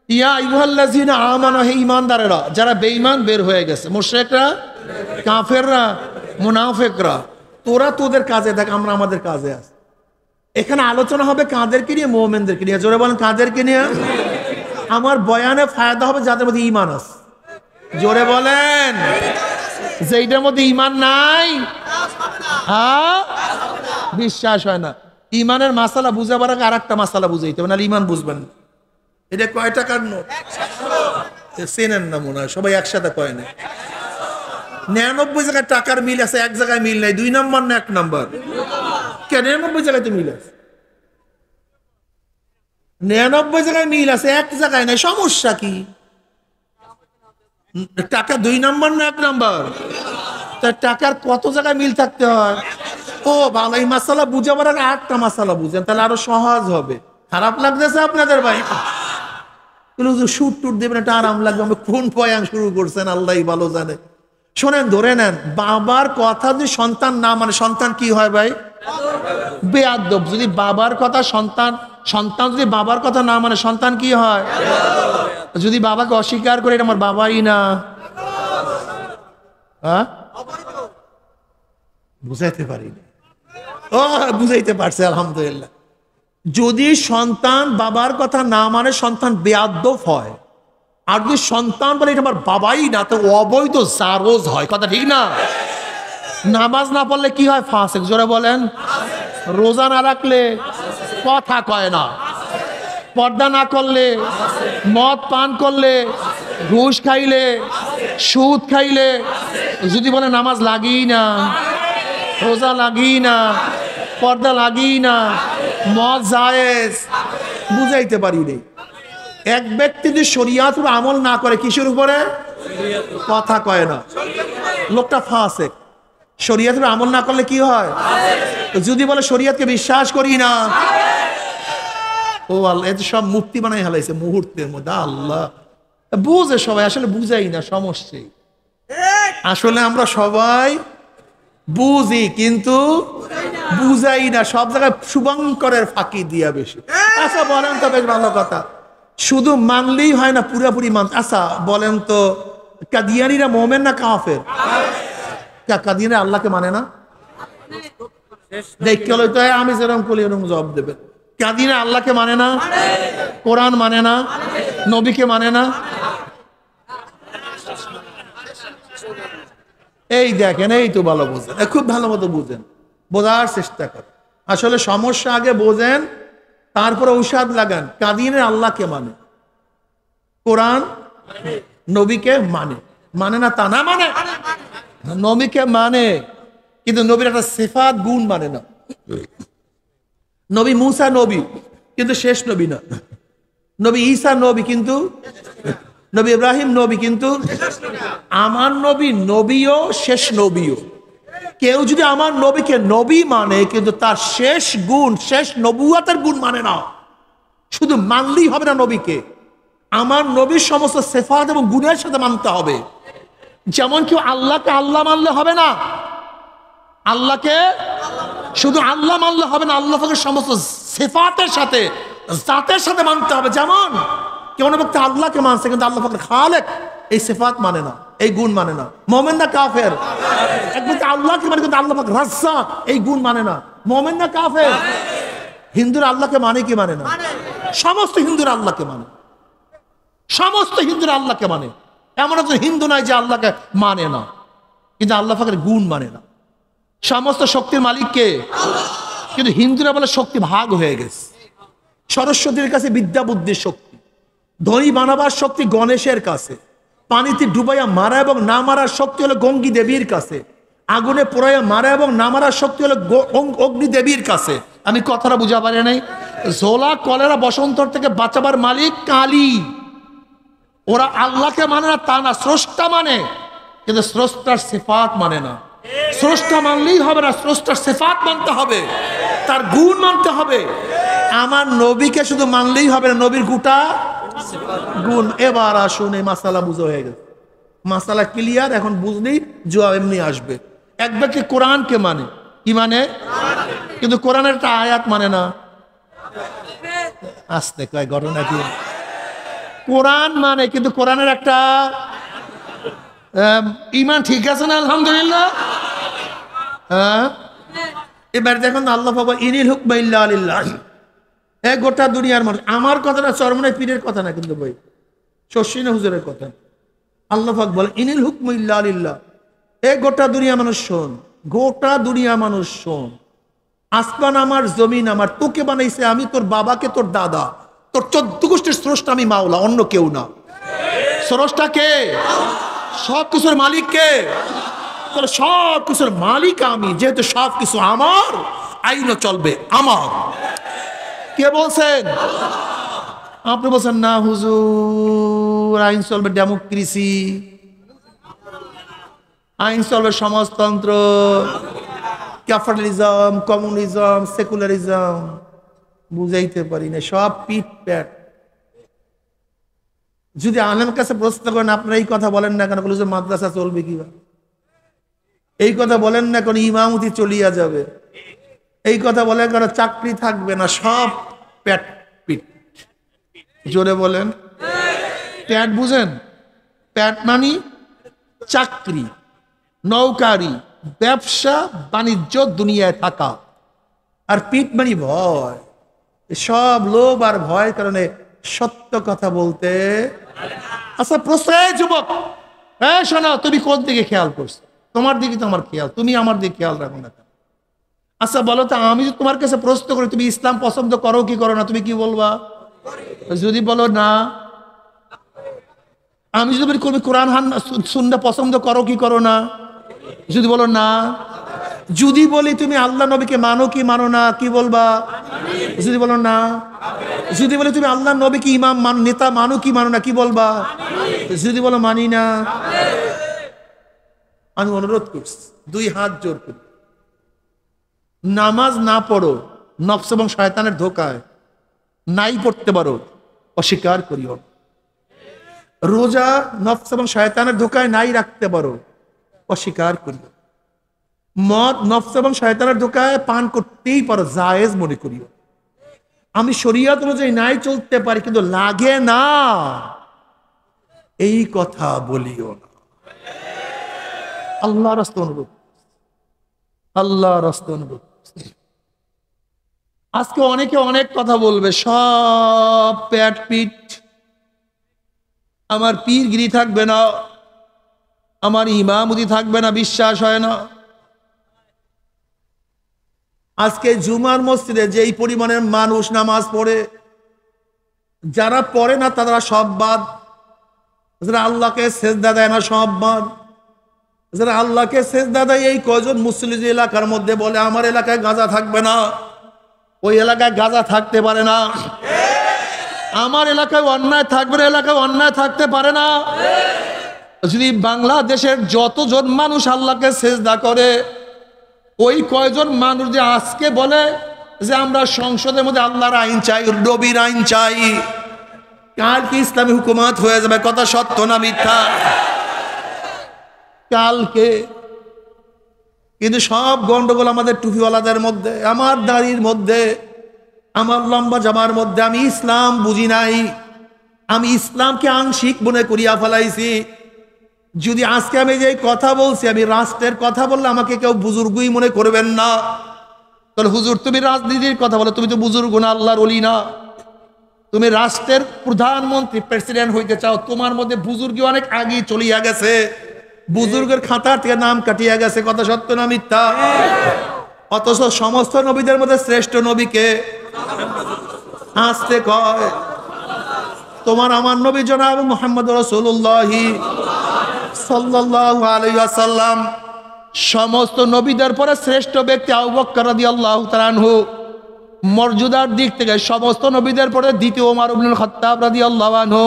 A: ইয়া আইয়ুহাল্লাযীনা আমানু, হে ঈমানদারেরা, যারা বেঈমান বের হয়ে গেছে, মুশরিকরা, কাফেররা, মুনাফিকরা, তোরা তোদের কাজে দেখ, আমরা আমাদের কাজে আছি। এখানে আলোচনা হবে কাদেরকে নিয়ে? মুমিনদেরকে নিয়ে। জোরে বলেন, কাদেরকে নিয়ে? আমার বয়ানে ফায়দা হবে যাদের মধ্যে ঈমান আছে। জোরে বলেন। যেইটার মধ্যে ঈমান নাই, বিশ্বাস হয় না। ঈমানের মাসালা বুঝাবার আগে আর একটা মাসালা বুঝাইতে হবে, নাহলে ঈমান বুঝবেন না। এটা কয় টাকার নোট চেনেন না মনে হয়, সবাই একসাথে কয় না। 99 জায়গায় টাকার মিল আছে, এক জায়গায় মিল নাই। 2 নম্বর না 1 নম্বর? 99 জায়গায় তো মিল আছে। 99 জায়গায় মিল আছে, এক জায়গায় নাই। সমস্যা কি? টাকা 2 নম্বর না 1 নম্বর? তার টাকার কত জায়গায় মিল থাকতে হয়? ও ভালো, এই মাসালা বুঝাবার আগে 8টা মাসালা বুঝেন, তাহলে আরো সহজ হবে। খারাপ লাগতেছে আপনাদের ভাই? শুট টুট দেবেন, একটা আরাম লাগবে। আমি কোন বয়ান শুরু করছেন আল্লাহই ভালো জানে। শোনেন, ধরে নেন, বাবার কথা যদি সন্তান না মানে, সন্তান কি হয় ভাই? বেয়াদব। যদি বাবার কথা সন্তান যদি বাবার কথা না মানে, সন্তান কি হয়? যদি বাবাকে অস্বীকার করে, এটা আমার বাবাই না, বুঝাইতে পারিনি। ও বুঝাইতে পারছে, আলহামদুলিল্লাহ। যদি সন্তান বাবার কথা না মানে, সন্তান বেয়াদব হয়। আর যদি সন্তান বলে এটা আমার বাবাই না, তো অবৈধ জারোজ হয়। কথা ঠিক না? নামাজ না পড়লে কি হয়? ফাসেক। জোরে বলেন। রোজা না রাখলে কথা কয় না, পর্দা না করলে, মদ পান করলে, ঘুষ খাইলে, সুদ খাইলে, যদি বলে নামাজ লাগি না, রোজা লাগি না, পর্দা লাগি না, মদ জায়েজ, বুঝাইতে পারি নেই। এক ব্যক্তি যদি শরিয়াত আমল না করে, কিসের উপরে? কথা কয় না, লোকটা ফাসেক। শরিয়াত আমল না করলে কি হয়? যদি বলে শরিয়াতকে বিশ্বাস করি না, ও আল্লাহ, এত সব মুক্তি বানাই হালাইছে মুহূর্তের মধ্যে। আল্লাহ বুঝে সবাই, আসলে বুঝাই না, সমস্যা। আসলে আমরা সবাই বুঝি কিন্তু বুঝাই না, সব জায়গায় শুভঙ্করের ফাঁকি দিয়া বেশি। আচ্ছা বলেন তো, বেশ ভালো কথা, শুধু মানলেই হয় না, পুরাপুরি মান। আচ্ছা বলেন তো, কাদিয়ানিরা মোমেন না কাফের? কাদিয়ানি আল্লাহকে মানে না? দেখতে হলো তো আমি যেরকম করি এরকম জবাব দেবেন। কাদিয়ানি আল্লাহকে মানে না, কোরআন মানে না, নবীকে মানে না। এই দেখেন, এই তো ভালো বুঝেন, খুব ভালো মতো বুঝেন, বোঝার চেষ্টা করেন। আসলে সমস্যা আগে বোঝেন, তারপরে ঔষধ লাগান। কাদিয়ানি আল্লাহকে মানে, কোরআন নবীকে মানে না তা না, মানে নবীকে মানে, কিন্তু নবীর একটা সিফাত গুণ মানে না। নবী মুসা নবী, কিন্তু শেষ নবী না। নবী ঈসা নবী, কিন্তু নবী ইব্রাহিম নবী, কিন্তু আমার নবী নবীও শেষ নবীও। কেউ যদি আমার নবীকে নবী মানে, কিন্তু তার শেষ গুণ, শেষ নবুয়াতের গুণ মানে না, শুধু মানলেই হবে না। নবীকে, আমার নবীর সমস্ত সিফাত এবং গুণের সাথে মানতে হবে। যেমন কেউ আল্লাহকে আল্লাহ মানলে হবে না, আল্লাহকে শুধু আল্লাহ মানলে হবে না, আল্লাহ পাকের সমস্ত সিফাতের সাথে জাতের সাথে মানতে হবে। যেমন কেউ না ব্যক্তি আল্লাহকে মানছে কিন্তু আল্লাহ পাকের খালেক এই সিফাত মানে না, এই গুণ মানে না, মুমিন না কাফের? এক ব্যক্তি আল্লাহকে মানে কিন্তু আল্লাহ পাক রাজ্জাক এই গুণ মানে না, মুমিন না কাফের? হিন্দুরা আল্লাহকে মানে কি মানে না? সমস্ত হিন্দুরা আল্লাহকে মানে, সমস্ত হিন্দুরা আল্লাহকে মানে। এমন একজন হিন্দু নাই যে আল্লাহকে মানে না, কিন্তু আল্লাহ পাকের গুণ মানে না। সমস্ত শক্তির মালিক কে? কিন্তু হিন্দুরা বলে শক্তি ভাগ হয়ে গেছে। সরস্বতীর কাছে বিদ্যা বুদ্ধির শক্তি, ধনী বানাবার শক্তি গণেশের কাছে, পানিতে ডুবাইয়া মারা এবং না মারার শক্তি হলো গঙ্গী দেবীর কাছে, আগুনে পোড়াইয়া মারা এবং না মারার শক্তি হলো অগ্নি দেবীর কাছে। আমি কথাটা বুঝা পারি নাই? ঝোলা কলেরা বসন্তর থেকে বাঁচাবার মালিক কালী। ওরা আল্লাহকে মানে না তা না, স্রষ্টা মানে, কিন্তু স্রষ্টার সিফাত মানে না। স্রষ্টা মানলেই হবে না, স্রষ্টার সিফাত মানতে হবে, তার গুণ মানতে হবে। আমার নবীকে শুধু মানলেই হবে না, নবীর গোটা গুণ। এবার আসুন, এই মাসালা বুঝা হয়ে গেছে, মাসালা ক্লিয়ার। এখন বুঝলেই জবাব এমনি আসবে। এক ব্যক্তি কোরআনকে মানে, কি মানে? কিন্তু কোরআনের একটা আয়াত মানে না। আসতে কয় ঘটনা কি? কোরআন মানে কিন্তু কোরআনের একটা ইমান ঠিক আছে না? আলহামদুলিল্লাহ। হ্যাঁ, এবার দেখুন আল্লাহ বাবা ইনিল হুকমা ইল্লা লিল্লাহ, এক গোটা দুনিয়ার মানুষ। আমার কথাটা চরমনাই পীরের কথা না কিন্তু ভাই, শশীনা হুজুরের কথা। আল্লাহ পাক বলে ইনিল হুকমা ইল্লা লিল্লাহ, এক গোটা দুনিয়া মানুষ শোন, গোটা দুনিয়া মানুষ শোন। আসমান আমার, জমিন আমার, তোকে বানাইছে আমি, তোর বাবাকে, তোর দাদা, তোর 14 গোষ্ঠীর স্রষ্টা আমি মাওলা, অন্য কেউ না। স্রষ্টা কে? সব কিছুর মালিক কে? সব কিছুর মালিক আমি, যেহেতু সব কিছু আমার, আইনও চলবে আমার। কে বলছেন? আপনি বলছেন না হুজুর, আইন চলবে ডেমোক্রেসি, আইন চলবে সমাজতন্ত্র, ক্যাপিটালিজম, কমিউনিজম, সেকুলারিজম। বুঝাইতে পারি না, সব পিট প্যাট। যদি আলেমের কাছে প্রশ্ন করেন আপনারা এই কথা বলেন না কেন, বলে যে মাদ্রাসা চলবে কিভাবে, এই কথা বলেন না কেন ইমামতি চলিয়া যাবে, এই কথা বলেন কেন চাকরি থাকবে না, সব প্যাট পিট। জোরে বলেন প্যাট। বুঝেন? প্যাট মানি চাকরি, নৌকারি, ব্যবসা বাণিজ্য, দুনিয়ায় থাকা। আর পিট মানি ভয়। সব লোভ আর ভয় কারণে সত্য কথা বলতে। আচ্ছা প্রশ্ন, যুবক শোনো, তুমি কোন দিকে খেয়াল করছো? তোমার দিকে তো আমার খেয়াল, তুমি আমার দিকে খেয়াল রাখো না। আচ্ছা বলো তো, আমি যদি তোমার কাছে প্রশ্ন করি তুমি ইসলাম পছন্দ করো কি করো না, তুমি কি বলবা? যদি বলো না। আমি যদি বলি তুমি কোরআন সুন্নাহ পছন্দ করো কি করো না, যদি বলো না। যদি বলি তুমি আল্লাহ নবীকে মানো কি মানো না, কি বলবা? যদি বলো না। যদি বলি তুমি আল্লাহ নবীকে ইমাম নেতা মানো কি মানো না, কি বলবা? যদি বলো মানি না। আমি অনুরোধ করছি, 2 হাত জোর করি, নামাজ না পড়ো, নফস এবং শয়তানের ধোকায় নাই পড়তে পারো, অস্বীকার করিও। রোজা নফস এবং শয়তানের ধোকায় নাই রাখতে পারো, অস্বীকার করিও। মদ নফস এবং শয়তানের ধোকায় পান করতেই পারো, জায়েজ মনে করিও। আমি শরীয়ত অনুযায়ী নাই চলতে পারি কিন্তু লাগে না, এই কথা বলিও না। আল্লাহ রাস্তা অনুরোধ, আল্লাহ রাস্তা অনুরোধ। আজকে অনেকে অনেক কথা বলবে, সব প্যাট পিট। আমার পীরগিরি থাকবে না, আমার ইমামতি থাকবে না, বিশ্বাস হয় না। আজকে জুমার মসজিদে যেই পরিমাণের মানুষ নামাজ পড়ে, যারা পড়ে না তারা সব বাদ, যারা আল্লাহকে সেজদা দেয় না সব বাদ। যারা আল্লাহকে সেজদা দেয় এই কয়জন মুসলিম এলাকার মধ্যে বলে আমার এলাকায় গাঁজা থাকবে না, ওই এলাকায় গাঁজা থাকতে পারে না, আমার এলাকায় অন্যায় থাকবে না, এলাকায় অন্যায় থাকতে পারে না। যদি বাংলাদেশের যতজন মানুষ আল্লাহকে সেজদা করে, ওই কয়জন মানুষ যে আজকে বলে যে আমরা সংসদের মধ্যে আল্লাহর আইন চাই, নবীর আইন চাই, কার কি ইসলামী হুকুমত হয়ে যাবে, কথা সত্য না মিথ্যা? কালকে। কিন্তু সব গন্ডগোল আমাদের টুপিওয়ালাদের মধ্যে, আমার দাড়ির মধ্যে, আমার লম্বা জামার মধ্যে। আমি ইসলাম বুঝি নাই, আমি ইসলামকে আংশিক মনে করিয়া ফেলাইছি। যদি আজকে আমি যে কথা বলছি, আমি রাষ্ট্রের কথা বললে আমাকে কেউ বুজুর্গই মনে করবেন না। তাহলে হুজুর তুমি রাজনীতির কথা বলো, তুমি তো বুজুর্গ না, আল্লাহর ওলি না। তুমি রাষ্ট্রের প্রধানমন্ত্রী প্রেসিডেন্ট হইতে চাও, তোমার মধ্যে বুজুর্গি অনেক আগে চলিয়া গেছে, বুজুর্গের খাতার থেকে নাম কাটিয়া গেছে। কথা সত্য না মিথ্যা? অথচ সমস্ত নবীদের মধ্যে শ্রেষ্ঠ নবীকে আসতে কয় তোমার আমার নবী জনাব মুহাম্মদ রাসূলুল্লাহ সাল্লাল্লাহু আলাইহি ওয়াসাল্লাম। সমস্ত নবীদের পরে শ্রেষ্ঠ ব্যক্তি আবু বকর রাদিয়াল্লাহু তাআলা আনহু। মর্যাদার দিক থেকে সমস্ত নবীদের পরে দ্বিতীয় ওমর ইবনুল খাত্তাব রাদিয়াল্লাহু আনহু।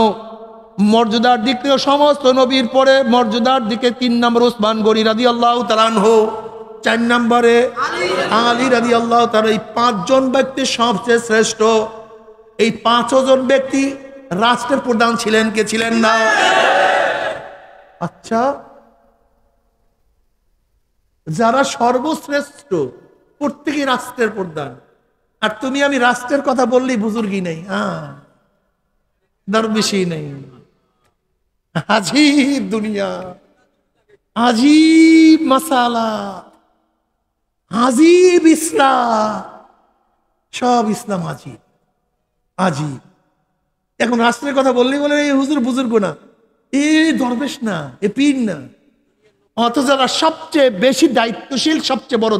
A: মর্যাদার দিক থেকে সমস্ত নবীর পরে মর্যাদার দিকে 3 নম্বর উসমান গনি রাদিয়াল্লাহু তাআলা আনহু, 4 নম্বরে আলী রাদিয়াল্লাহু তাআলা। এই 5 জন ব্যক্তি সবচেয়ে শ্রেষ্ঠ। এই 5 জন ব্যক্তি রাষ্ট্রের প্রধান ছিলেন কে? ছিলেন না? আচ্ছা, যারা সর্বশ্রেষ্ঠ প্রত্যেকেই রাষ্ট্রের প্রধান, আর তুমি আমি রাষ্ট্রের কথা বললেই বুজুর্গি নেই, দরবেশি নেই। আজীব দুনিয়া, আজীব মাসালা, আজীব ইসলাম, সব ইসলাম আজীব আজীব। এখন রাষ্ট্রের কথা বললেই বলে এই হুজুর বুজুর্গ না, এ দরবেশ না, এ পীর না। অথচ যারা সবচেয়ে বেশি দায়িত্বশীল, সবচেয়ে বড়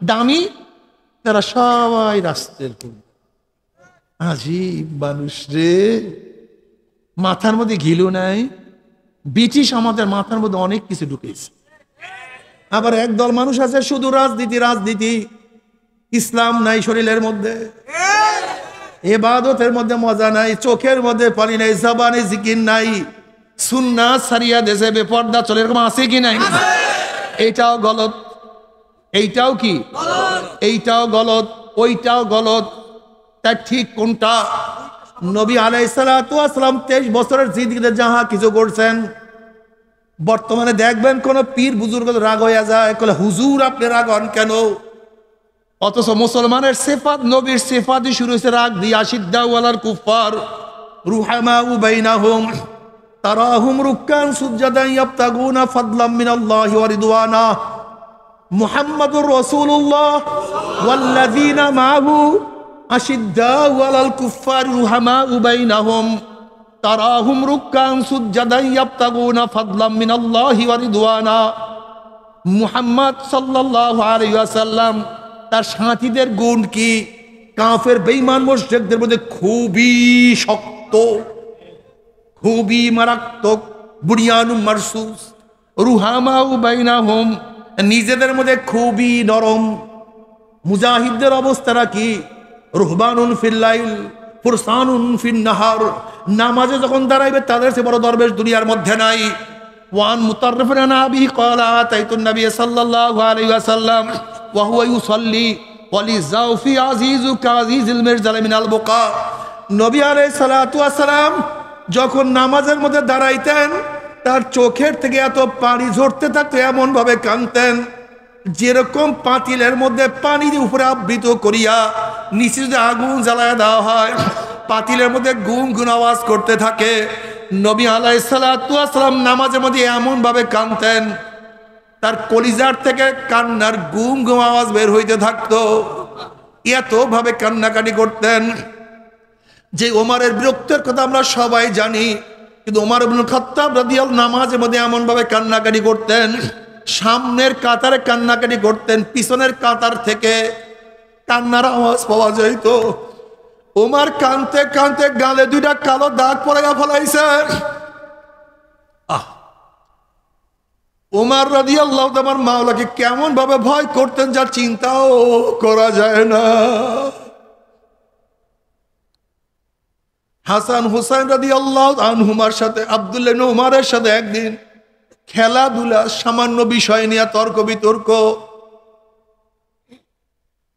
A: দামি, তারা সবাই রাষ্ট্রের। আজীব মানুষ রে, মাথার মধ্যে ঘিলু নাই। ব্রিটিশ আমাদের মাথার মধ্যে অনেক কিছু ঢুকেছে। আবার একদল মানুষ আছে শুধু রাজনীতি রাজনীতি, ইসলাম নাই শরীরের মধ্যে, ইবাদতের মধ্যে মজা নাই, চোখের মধ্যে পানি নাই, জবানে জিকির নাই, সুন্নাত সারিয়া দেশে বেপর্দা চলে, এরকম আছে কি নাই? এইটাও গলত, এইটাও কি? এইটাও গলত, ওইটাও গলত। তার ঠিক কোনটা? নবী আলাইহিস সালাতু ওয়াস সালাম 23 বছরের জিন্দেগিতে যাহা কিছু করছেন, বর্তমানে দেখবেন কোন পীর বুজুর্গ রাগ হইয়া যায়, কলে হুজুর আপনি রাগ হন কেন? অথচ মুসলমানের সিফাত, নবীর সিফাতই শুরু হয়েছে রাগ দিয়ে। আশিদ্দাউ আলাল কুফার রুহামাউ বাইনাহুম তারাহুম রুক্কান সুজ্জাদান ইয়াবতাগুনা ফাদলাম মিনাল্লাহি ওয়া রিদওয়ানা মুহাম্মাদুর রাসূলুল্লাহ ওয়াল্লাযীনা মাআহু আশিদ্দাউ আলাল কুফার রুহামাউ বাইনাহুম তারাহুম রুক্কান সুজ্জাদান ইয়াবতাগুনা ফাদলাম মিনাল্লাহি ওয়া রিদওয়ানা। মুহাম্মদ সাল্লাল্লাহু আলাইহি ওয়াসাল্লাম তার সাথীদের গুণ কি? কাফের বেঈমান মুশরিকদের মধ্যে খুবই শক্ত, খুবই মারাত্মক, বুনিয়ানুম মারসুস, রুহামাউ বাইনাহুম, নিজেদের মধ্যে খুবই নরম। মুজাহিদদের অবস্থাটা কি? রুহবানুন ফিল্লাইল ফুরসানুন ফিন্নাহার, নামাজে যখন দাঁড়াইবে তাদের চেয়ে বড় দরবেশ দুনিয়ার মধ্যে নাই। ওয়ান মুতাররিফুন আন আবি ক্বালা আতাইতুন নবী সাল্লাল্লাহু আলাইহি ওয়াসাল্লাম ওয়া হুয়া ইউসাল্লি ওয়া লিযাউফি আজিজু কাযিজিল মিরজাল মিনাল বুকা। নবী আলাইহিস সালাতু ওয়াস সালাম যখন নামাজের মধ্যে দাঁড়াইতেন, তার চোখের থেকে এত পানি ঝরতে থাকতো, এমন ভাবে কাঁদতেন যেরকম পাতিলের মধ্যে পানি উপরে আবৃত করিয়া নিচে যদি আগুন জ্বালায় দেওয়া হয়, পাতিলের মধ্যে গুম গুম আওয়াজ করতে থাকে। নবী আলাইহিস সালাতু ওয়াস সালাম নামাজের মধ্যে এমন ভাবে কাঁদতেন, তার কলিজার থেকে কান্নার গুম গুম আওয়াজ বের হইতে থাকতো। এত ভাবে কান্নাকাটি করতেন যে ওমরের বিরক্তের কথা আমরা সবাই জানি, কিন্তু ওমর ইবনুল খাত্তাব রাদিয়াল্লাহু নামাজের মধ্যে এমন ভাবে কান্নাকাটি করতেন, সামনের কাতারে কান্নাকাটি করতেন, পিছনের কাতার থেকে কান্নার আওয়াজ পাওয়া যাইত। ওমর কানতে কানতে গালে 2টা কালো দাগ পড়াইয়া ফেলাইছে। ওমর রাদিয়াল্লাহু তাআলা আমার মাওলাকে কেমন ভাবে ভয় করতেন যা চিন্তাও করা যায় না। হাসান হুসাইন রাদিয়াল্লাহু আনহুমার সাথে আব্দুল্লাহ ইবনে উমরের সাথে একদিন খেলাধুলা সামান্য বিষয় নিয়ে তর্ক বিতর্ক।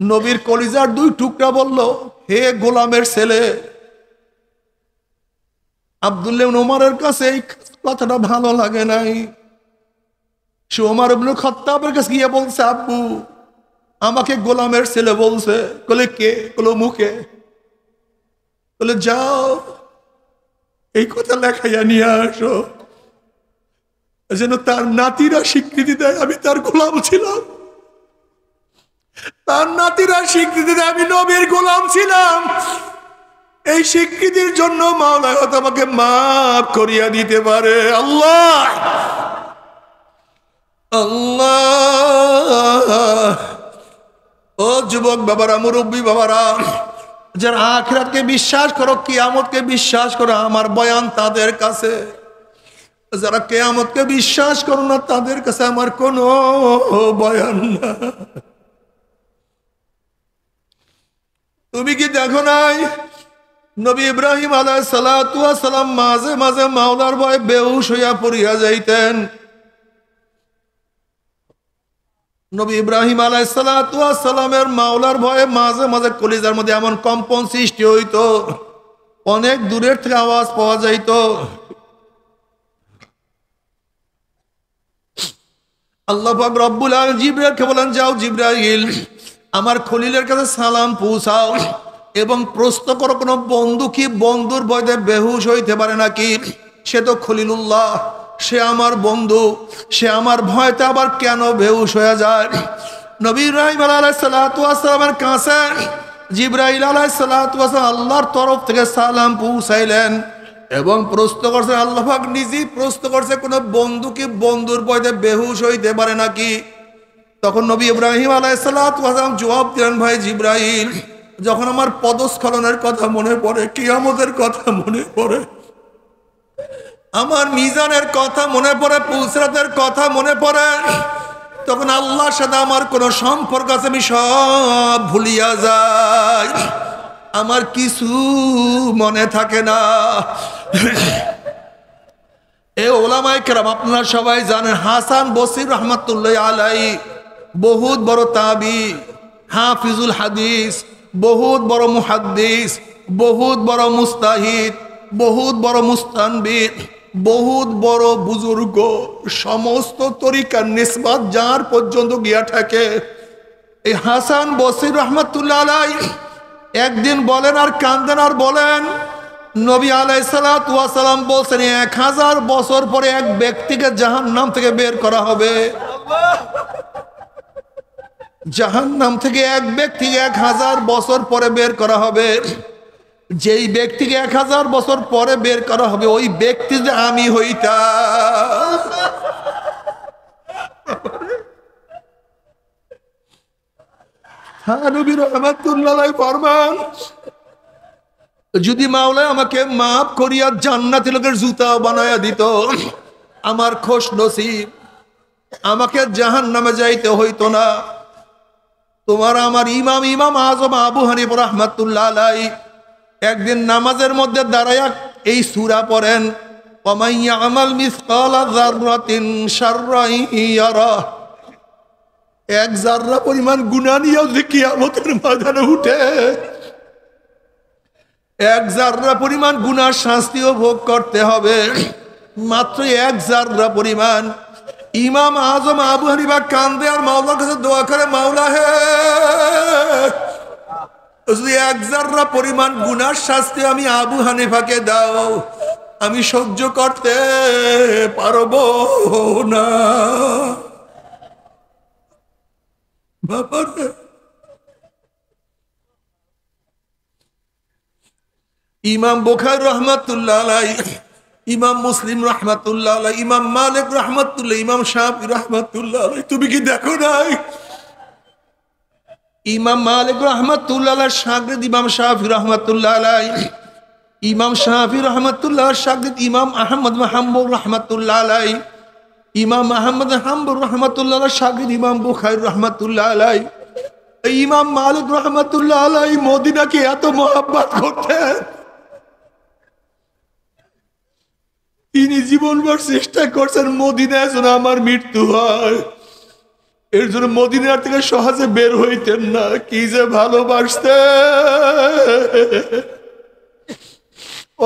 A: নবীর কলিজার 2 টুকরা বলল, হে গোলামের ছেলে। আব্দুল্লাহ ইবনে উমরের কাছে এই কথাটা ভালো লাগে নাই। সে ওমর ইবনে খাত্তাবের কাছে গিয়ে বলছে, আব্বু আমাকে গোলামের ছেলে বলছে। বলে কে? বলে মুখে। বলে যাও এই কথা লেখাইয়া নিয়ে আসো, যেন তার নাতিরা স্বীকৃতি দেয় আমি তার গোলাম ছিলাম, তার নাতিরা স্বীকৃতি দেয় আমি নবীর গোলাম ছিলাম। এই স্বীকৃতির জন্য মাওলা হয়তো আমাকে মাফ করিয়া দিতে পারে। আল্লাহ আল্লাহ। ও যুবক বাবারা, মুরব্বী বাবারা, যারা আখিরাতকে বিশ্বাস করো, কিয়ামতকে বিশ্বাস করো, আমার বয়ান তাদের কাছে। যারা কিয়ামতকে বিশ্বাস করো না তাদের কাছে আমার কোনো বয়ান না। তুমি কি দেখো নাই নবী ইব্রাহিম আলাইহিস সালাতু ওয়াস সালাম মাঝে মাঝে মাওলার ভয়ে বেহুশ হইয়া পড়িয়া যাইতেন। নবী ইব্রাহিম আলাইহিস সালাতু ওয়াস সালামের মাওলার ভয়ে মাঝে মাঝে কলিজার মধ্যে এমন কম্পন সৃষ্টি হইত, অনেক দূরের থেকে আওয়াজ পাওয়া যাইত। আল্লাহ পাক রব্বুল আলামিন জিবরাইলকে বলেন, যাও জিবরাইল আমার খলিলের কাছে সালাম পৌঁছাও এবং প্রশ্ন করো কোন বন্ধু কি বন্ধুর ভয়ে বেহুশ হইতে পারে নাকি? সে তো খলিলুল্লাহ, সে আমার বন্ধু, সে আমার ভয়তে আবার কেন বেহুশ হয়ে যায়? নবী ইব্রাহিম আলাইহিস সালাতু ওয়াস সালামের কাছে জিবরাইল আলাইহিস সালাতু ওয়াস সালাম আল্লাহর তরফ থেকে সালাম পৌঁছাইলেন এবং প্রশ্ন করছে, আল্লাহ পাক নিজেই প্রশ্ন করছে কোন বন্ধু কি বন্ধুর ভয়তে বেহুশ হইতে পারে নাকি? তখন নবী ইব্রাহিম আলাইহিস সালাতু ওয়াস সালাম জবাব দিলেন, ভাই জিবরাইল, যখন আমার পদস্খলনের কথা মনে পড়ে, কিয়ামতের কথা মনে পড়ে, আমার মিজানের কথা মনে পড়ে, পুলসিরাতের কথা মনে পড়ে, তখন আল্লাহর সাথে আমার কোনো সম্পর্ক আছে আমি সব ভুলিয়া যাই, আমার কিছু মনে থাকে না। এ ওলামায়ে কেরাম আপনারা সবাই জানেন, হাসান বসরি রহমাতুল্লাহ আলাইহি বহুত বড় তাবি, হাফিজুল হাদিস, বহুত বড় মুহাদ্দিস, বহুত বড় মুস্তাহিদ, বহুত বড় মুস্তানবিদ, বহুত বড় বুজুর্গ, সমস্ত তরিকার নিসবত যার পর্যন্ত গিয়া থাকে। এই হাসান বসরি রহমাতুল্লাহ আলাইহি একদিন বলেন আর কান্দেন আর বলেন, নবী আলাইহিস সালাতু ওয়াস সালাম বলছেন 1000 বছর পরে এক ব্যক্তিকে জাহান্নাম থেকে বের করা হবে। জাহান্নাম থেকে এক ব্যক্তিকে 1000 বছর পরে বের করা হবে। যেই ব্যক্তিকে 1000 বছর পরে বের করা হবে ওই ব্যক্তি যে আমি হইতাম। হ্যাঁ, নবী রাহমাতুল্লাহ আলাইহি ফরমান, যদি মাওলা আমাকে মাফ করিয়া জান্নাতি লোকের জুতা বানায়া দিত আমার খুশ নসিব, আমাকে জাহান্নামে যাইতে হইতো না। তোমার আমার ইমাম আজম আবু হানিফা রাহমাতুল্লাহ আলাইহি একদিন নামাজের মধ্যে দাঁড়ায়া এই সূরা পড়েন, ওয়ামান ইয়ামাল মিসকালা যাররাতিন শাররান ইয়ারা। এক জাররা পরিমাণ গুনাহ নিয়েও যে কিয়ামতের ময়দানে উঠে, এক জাররা পরিমাণ গুনার শাস্তিও ভোগ করতে হবে, মাত্র এক জাররা পরিমাণ। ইমাম আজম আবু হানিফা কান্দে আর মাওলার কাছে দোয়া করে, মাওলা হে, যদি এক জাররা পরিমাণ গুনার শাস্তি আমি আবু হানিফাকে দাও, আমি সহ্য করতে পারবো না। বাবারে, ইমাম বুখারী রহমাতুল্লাহ আলাইহি, ইমাম মুসলিম রহমাতুল্লাহ আলাইহি, ইমাম মালিক রহমাতুল্লাহ, ইমাম শাফি রহমাতুল্লাহ আলাইহি, তুমি কি দেখো নাই ইমাম মালিক রহমাতুল্লাহ আলাইহি শাগির্দ ইমাম শাফি রহমাতুল্লাহ আলাইহি, ইমাম শাফি রহমাতুল্লাহ শাগির্দ ইমাম আহমদ বিন হাম্বল রহমাতুল্লাহ আলাইহি, ইমাম আহমদ বিন হাম্বল রহমাতুল্লাহ আলাইহি শাগির্দ ইমাম বুখারী রহমাতুল্লাহ আলাইহি, ইমাম মালিক রহমাতুল্লাহ আলাইহি মদিনাকে এত মহব্বত করতেন, তিনি জীবনভর চেষ্টা করছেন মদিনায় যেন আমার মৃত্যু হয়, এর জন্য মদিনার থেকে সহজে বের হইতেন না। কি যে ভালোবাসতে,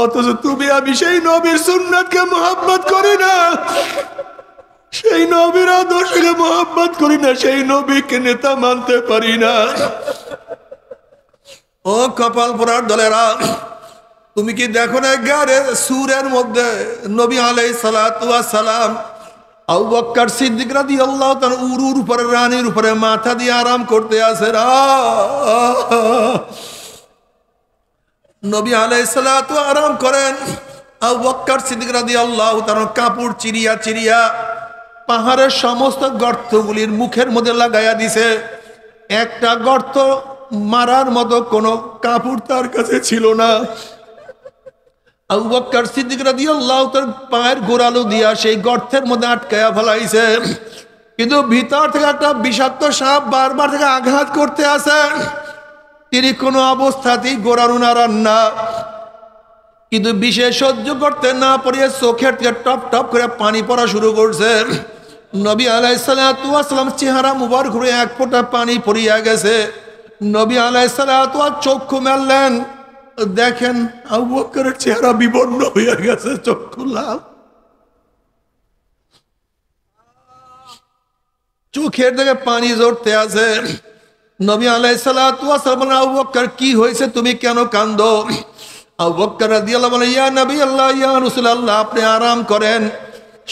A: অথচ তুমি আমি সেই নবীর সুন্নাতকে মহব্বত করি না, সেই
B: সেই নবীর আদর্শকে মহব্বত করি না, সেই নবীকে নেতা মানতে পারি না। ও কপাল পোড়ার দলেরা, তুমি কি দেখো না গারে সুরের মধ্যে নবী আলাইহিস সালাতু ওয়াস সালাম আবু বকর সিদ্দিক রাদিয়াল্লাহু তাআলা উরুর উপরে রানীর উপরে মাথা দিয়ে আরাম করতে আছে। নবী আলাইহিস সালাতু আরাম করেন, আবু বকর সিদ্দিক রাদিয়াল্লাহু তাআলা কাপড় চিরিয়া চিরিয়া পাহাড়ের সমস্ত গর্তগুলির মুখের মধ্যে লাগাইয়া দিছে। একটা গর্ত মারার মতো কোনো কাপড় তার কাছে ছিল না। আবু বকর সিদ্দিক রাদিয়াল্লাহু তাআলা পায়ের গোড়ালো দিয়া সেই গর্তের মধ্যে আটকায়া ফেলাইছে, কিন্তু ভিতর থেকে একটা বিষাক্ত সাপ বারবার থেকে আঘাত করতে আসে। তিনি কোনো অবস্থাতেই গোড়ানো নাড়ান না, কিন্তু বিশেষ সহ্য করতে না পারিয়ে চোখের থেকে টপ টপ করে পানি পড়া শুরু করছে। নবী আলাইহিস সালাতু ওয়াস সালাম চেহারা মুবারক ঘুরে এক ফোঁটা পানি পড়িয়া গেছে। নবী আলাইহিস সালাতু ওয়াস চক্ষু মেললেন, দেখেন আবু বকরের চেহারা বিবর্ণ হয়ে গেছে, চক্ষু লাল, চোখের দিকে পানি ঝরতে আছে। নবী আলাইহিস সালাতু ওয়াস সালাম বলেন, আবু বকর কি হয়েছে, তুমি কেন কান্দো? আবু বকর রাদিয়াল্লাহু বলেন, ইয়া নবী আল্লাহ, ইয়া রাসূলুল্লাহ, আপনি আরাম করেন।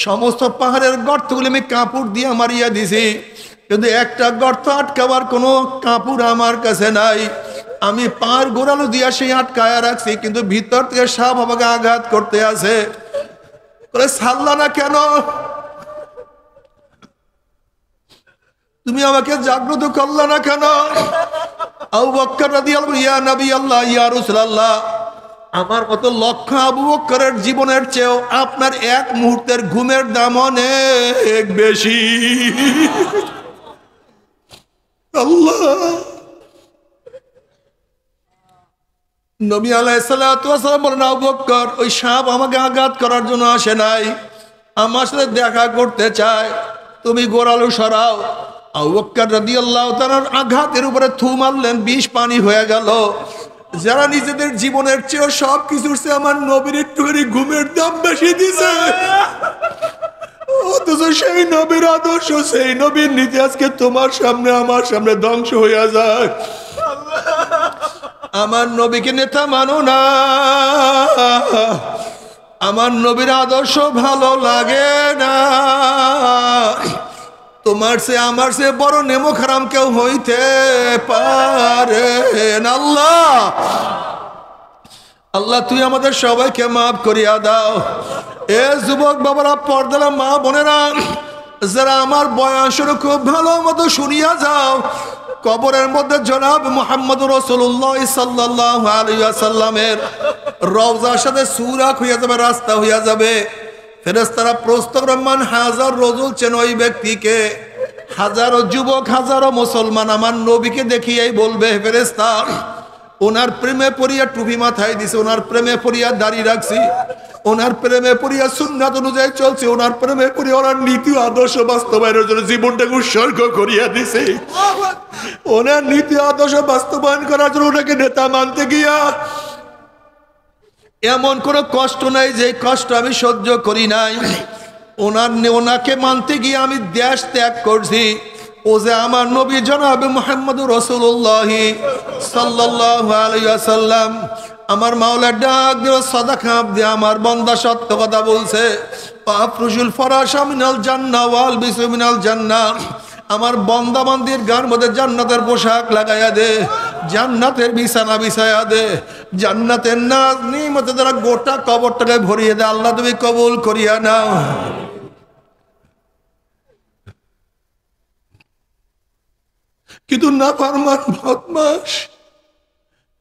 B: সমস্ত পাহাড়ের গর্তগুলি আমি কাপড় দিয়ে মারিয়া দিছি, কিন্তু একটা গর্ত আটকাবার কোনো কাপড় আমার কাছে নাই। আমি পার গোড়ালো দিয়া সেই আটকায়া রাখছি, কিন্তু ভিতর থেকে সাপ আমাকে আঘাত করতে আছে। ছাড়লা না কেন? তুমি আমাকে জাগ্রত করলা না কেন? আবু বকর রাদিয়াল্লাহু, ইয়া নবী আল্লাহ, ইয়া রাসূলুল্লাহ, আমার মতো লক্ষ আবু বকরের জীবনের চেয়েও আপনার এক মুহূর্তের ঘুমের দাম অনেক বেশি। আল্লাহ। নবী আলাইহিস সালাতু ওয়াস সালাম বলেন, আবু বকর ওই সাপ আমাকে আঘাত করার জন্য আসে নাই, আমার সাথে দেখা করতে চায়, তুমি গোড়ালো সরাও। আবু বকর রাদিয়াল্লাহু তাআলার আঘাতের উপরে থু মারলেন, বিষ পানি হয়ে গেল। যারা নিজেদের জীবনের চেয়ে সব কিছুর চেয়ে আমার নবীর একটুখানি ঘুমের দাম বেশি দিছে, অথচ সেই নবীর আদর্শ, সেই নবীর নীতি আজকে তোমার সামনে আমার সামনে ধ্বংস হইয়া যায়। আমার নবীকে নেতা মানো না, আমার নবীর আদর্শ ভালো লাগে না। তোমার সে আমার সে বড় নেমক হারাম কেউ হইতে পারে না। আল্লাহ, আল্লাহ তুই আমাদের সবাইকে মাফ করিয়া দাও। এ যুবক বাবারা, পর্দারা মা বোনেরা, যারা আমার বয়ান খুব ভালো মতো শুনিয়া যাও, কবরের মধ্যে জনাব মুহাম্মদুর রাসূলুল্লাহ সাল্লাল্লাহু আলাইহি ওয়াসাল্লামের রওজার সাথে সুরাক হইয়া যাবে, রাস্তা হইয়া যাবে। ফেরেশতারা প্রশ্ন করবে, মান হাজার রজুল, চেন ওই ব্যক্তিকে? হাজারো যুবক, হাজারো মুসলমান আমার নবীকে দেখিয়াই বলবে, ফেরেশতা ওনার প্রেমে পড়িয়া টুপি মাথায় দিছে, ওনার প্রেমে পড়িয়া দাড়ি রাখছি, ওনার প্রেমে পড়িয়া সুন্নাত অনুযায়ী চলছে, ওনার প্রেমে পড়িয়া ওনার নীতি আদর্শ বাস্তবায়নের জন্য জীবনটাকে উৎসর্গ করিয়া দিছে। ওনার নীতি আদর্শ বাস্তবায়ন করার জন্য ওনাকে নেতা মানতে গিয়া এমন কোনো কষ্ট নাই যে কষ্ট আমি সহ্য করি নাই। ওনাকে মানতে গিয়ে আমি দেশ ত্যাগ করছি। ও যে আমার নবী জনাব মুহাম্মদুর রাসূলুল্লাহ সাল্লাল্লাহু আলাইহি ওয়াসাল্লাম, আমার মাওলা ডাক দিয়ে সাদাকা দিয়ে আমার বান্দা সত্য কথা বলছে। আফরুশুল ফরাশা মিনাল জান্নাহ ওয়াল বিসু মিনাল জান্নাহ, আমার বান্দা বান্দির গার মধ্যে জান্নাতের পোশাক লাগাইয়া দে, জান্নাতের বিছানা বিছাইয়া দে, জান্নাতের নাজ নিয়ামতে দ্বারা গোটা কবরটাকে ভরিয়ে দে। আল্লাহ তুমি কবুল করিয়া নাও। কিন্তু নাফরমান বদমাশ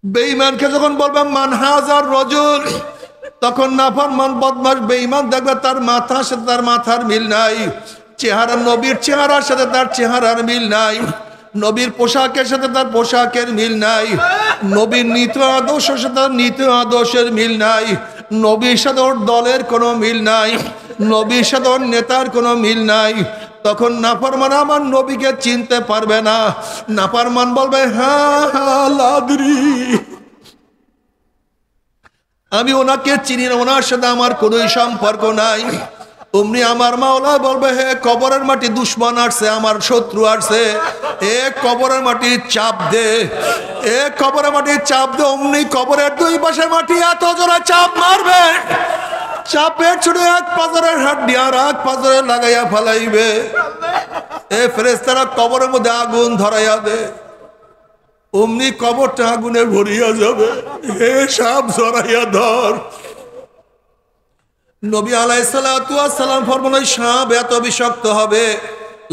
B: বেঈমানকে যখন বলবে মান হাজার রজুল, তখন নাফরমান বদমাশ বেঈমান দেখবে তার মাথার সাথে তার মাথার মিল নাই, চেহারা নবীর চেহারার সাথে তার চেহারার মিল নাই, নবীর পোশাকের সাথে তার পোশাকের মিল নাই, নবীর নীতি আদর্শের সাথে তার নীতি আদর্শের মিল নাই, নবীর সাথে ওর দলের কোনো মিল নাই, নবীর সাথে ওর নেতার কোনো মিল নাই। তখন নাফরমান আমার নবীকে চিনতে পারবে না। নাফরমান বলবে, হ্যাঁ লাদরি, আমি ওনাকে চিনি না, ওনার সাথে আমার কোনো সম্পর্ক নাই। অমনি আমার মাওলা বলবে, হে কবরের মাটি, দুশ্মন আসছে, আমার শত্রু আসছে, এ কবরের মাটি চাপ দে, এ কবরের মাটি চাপ দে। অমনি কবরের দুই পাশে মাটি এত জোরে চাপ মারবে, চাপের ছুটে এক পাথরের হাড্ডি আর এক পাথরে লাগাইয়া ফেলাইবে। এ ফেরেশতারা কবরের মধ্যে আগুন ধরাইয়া দে, অমনি কবরটা আগুনে ভরিয়া যাবে। হে সাপ জড়াইয়া ধর। নবী আলাইহিস সালাতু ওয়াস সালাম ফরমান, ওই সাপ এত বিষাক্ত হবে,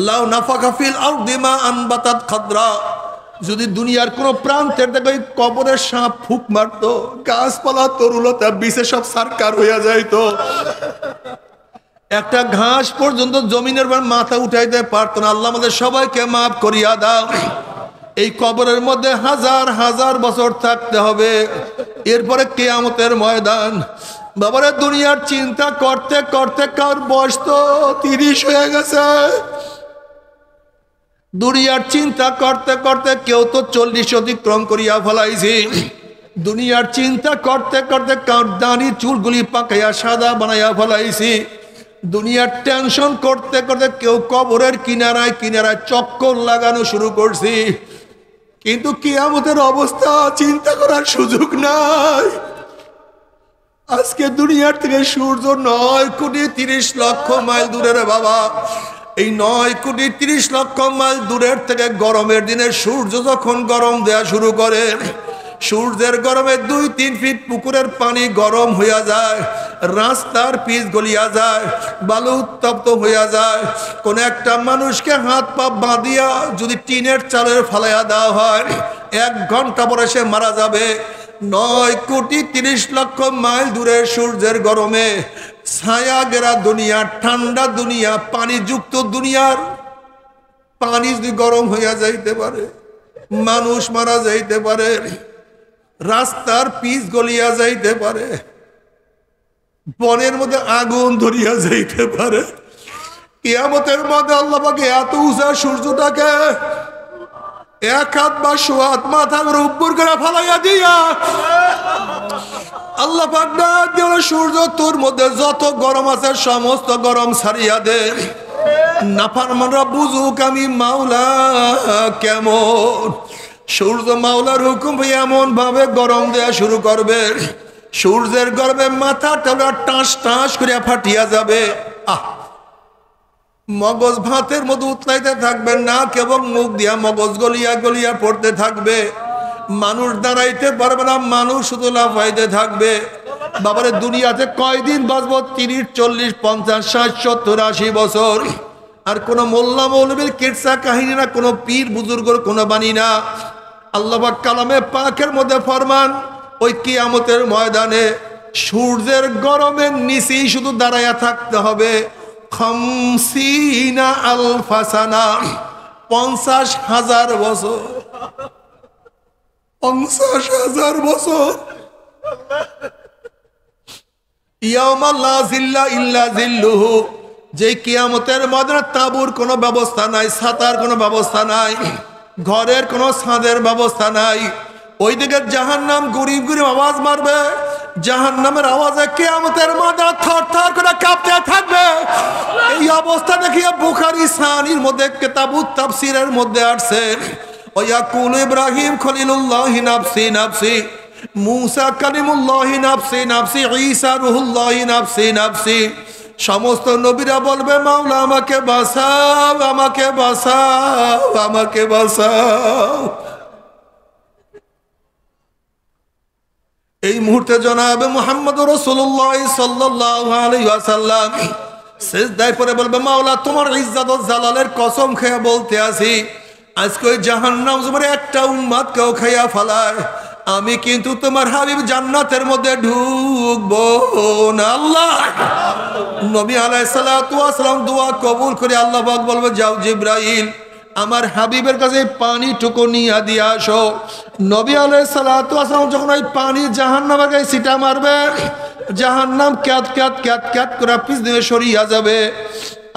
B: লাউ নাফাকা ফিল আরদি মা আনবাতাত খাদরা, যদি দুনিয়ার কোন প্রান্তের দেখো কবরের সাপ ফুক মারতো, গাছপালা তরুলতা বিষে সব সারকার হইয়া যাইতো, একটা ঘাস পর্যন্ত জমিনের মাথা উঠাইতে পারতো না। আল্লাহ আমাদের সবাইকে মাফ করিয়া দাও। এই কবরের মধ্যে হাজার হাজার বছর থাকতে হবে, এরপরে কিয়ামতের ময়দান। বাবারে দুনিয়ার চিন্তা করতে করতে কার বয়স তো 30 হয়ে গেছে, দুনিয়ার চিন্তা করতে করতে কেউ তো 40 অতিক্রম করিয়া ফেলাইছি। দুনিয়ার চিন্তা করতে করতে কার দাড়ি চুলগুলি পাকাইয়া সাদা বানাইয়া ফেলাইছি। দুনিয়ার টেনশন করতে করতে কেউ কবরের কিনারায় কিনারায় চক্কর লাগানো শুরু করছি। কিন্তু কিয়ামতের অবস্থা চিন্তা করার সুযোগ নাই। আজকে দুনিয়ার থেকে সূর্য 9,30,00,000 মাইল দূরে রে বাবা। এই 9,30,00,000 মাইল দূরের থেকে গরমের দিনে সূর্য যখন গরম দেয়া শুরু করে, সূর্যের গরমে 2-3 ফিট পুকুরের পানি গরম হইয়া যায়, রাস্তার পিচ গলিয়া যায়, বালু উত্তপ্ত হইয়া যায়। কোন একটা মানুষকে হাত পা বাঁধিয়া যদি টিনের চালের ফালাইয়া দেওয়া হয়, 1 ঘন্টা পরে সে মারা যাবে। 9,30,00,000 মাইল দূরে সূর্যের গরমে ছায়া গেরা দুনিয়া, ঠান্ডা দুনিয়া, পানিযুক্ত দুনিয়ার পানি যদি গরম হইয়া যাইতে পারে, মানুষ মারা যাইতে পারে, রাস্তার পিচ গলিয়া যাইতে পারে, বনের মধ্যে আগুন ধরিয়া যাইতে পারে। কিয়ামতের মধ্যে আল্লাহ পাক এত উঁচা সূর্যটাকে 1 হাত বা 100 হাত মাথার উপর করে ফালাইয়া দিয়া আল্লাহ পাক ডাক দিয়া, সূর্য তোর মধ্যে যত গরম আছে সমস্ত গরম ছাড়িয়া দে। নাফরমানরা বুঝুক আমি মাওলা কেমন। সূর্য মাওলার হুকুম এমন ভাবে গরম দেয়া শুরু করবে, সূর্যের গরমে মাথা টানা টাস টাস করিয়া ফাটিয়া যাবে। মগজ ভাতের মধ্যে উতলাইতে থাকবে, না কেবল মুখ দিয়া মগজ গলিয়া গলিয়া পড়তে থাকবে। মানুষ দাঁড়াইতে পারবে না, মানুষ শুধু লাফাইতে থাকবে। বাবারে দুনিয়াতে কয়দিন বাঁচবো? 30, 40, 50, 60, 70, 80 বছর। আর কোনো মোল্লা মৌলবীর কিরসা কাহিনী না, কোনো পীর বুজুর্গর কোনো বাণী না। আল্লাহ পাক কালামে পাকের মধ্যে ফরমান, ওই কিয়ামতের ময়দানে সূর্যের গরমের নিচেই শুধু দাঁড়াইয়া থাকতে হবে 50 আলফা সানা, 50,000 বছর। 50,000 বছর। ইয়াউমা লা জিল্লা ইল্লা জিল্লুহু, যে কিয়ামতের ময়দানে তাঁবুর কোনো ব্যবস্থা নাই, ছাতার কোনো ব্যবস্থা নাই, ঘরের কোনো ছাদের ব্যবস্থা নাই। ওইদিকে জাহান্নাম গরিব গরিব আওয়াজ মারবে, জাহান্নামের আওয়াজে কিয়ামতের ময়দানে থরথর করে কাঁপতে থাকবে। এই অবস্থা দেখিয়ে বুখারী সানির মধ্যে কিতাবুত তাফসীরের মধ্যে আসছে, ওয়াকুল ইব্রাহিম খলিলুল্লাহ নাফসি নাফসি, মুসা কালিমুল্লাহ নাফসি নাফসি, ঈসা রুহুল্লাহ নাফসি নাফসি। সমস্ত নবীরা বলবে, মাওলা আমাকে বাঁচাও, আমাকে বাঁচাও, আমাকে বাঁচাও। এই মুহূর্তে জনাবে মুহাম্মদ রাসূলুল্লাহ সাল্লাল্লাহু আলাইহি ওয়াসাল্লাম সিজদায় পড়ে বলবে, মাওলা তোমার ইজ্জত ও জালালের কসম খেয়ে বলতে আছি, আজকে ওই জাহান্নাম তোমার একটা উম্মতকেও খাইয়া ফেলায়, আমি কিন্তু তোমার হাবিব জান্নাতের মধ্যে ঢুকবো না। আল্লাহ নবী আলাইহিস সালাতু ওয়াস সালাম দোয়া কবুল করে আল্লাহ পাক বলবে, যাও জিবরাইল আমার হাবিবের কাছে পানিটুকু নিয়ে দিয়ে আসো। নবী আলাইহিস সালাতু ওয়াস সালাম যখন ওই পানি জাহান্নামের গায়ে ছিটা মারবে, জাহান্নাম ক্যাত ক্যাত ক্যাত ক্যাত করে পিছ দিয়ে সরিয়া যাবে।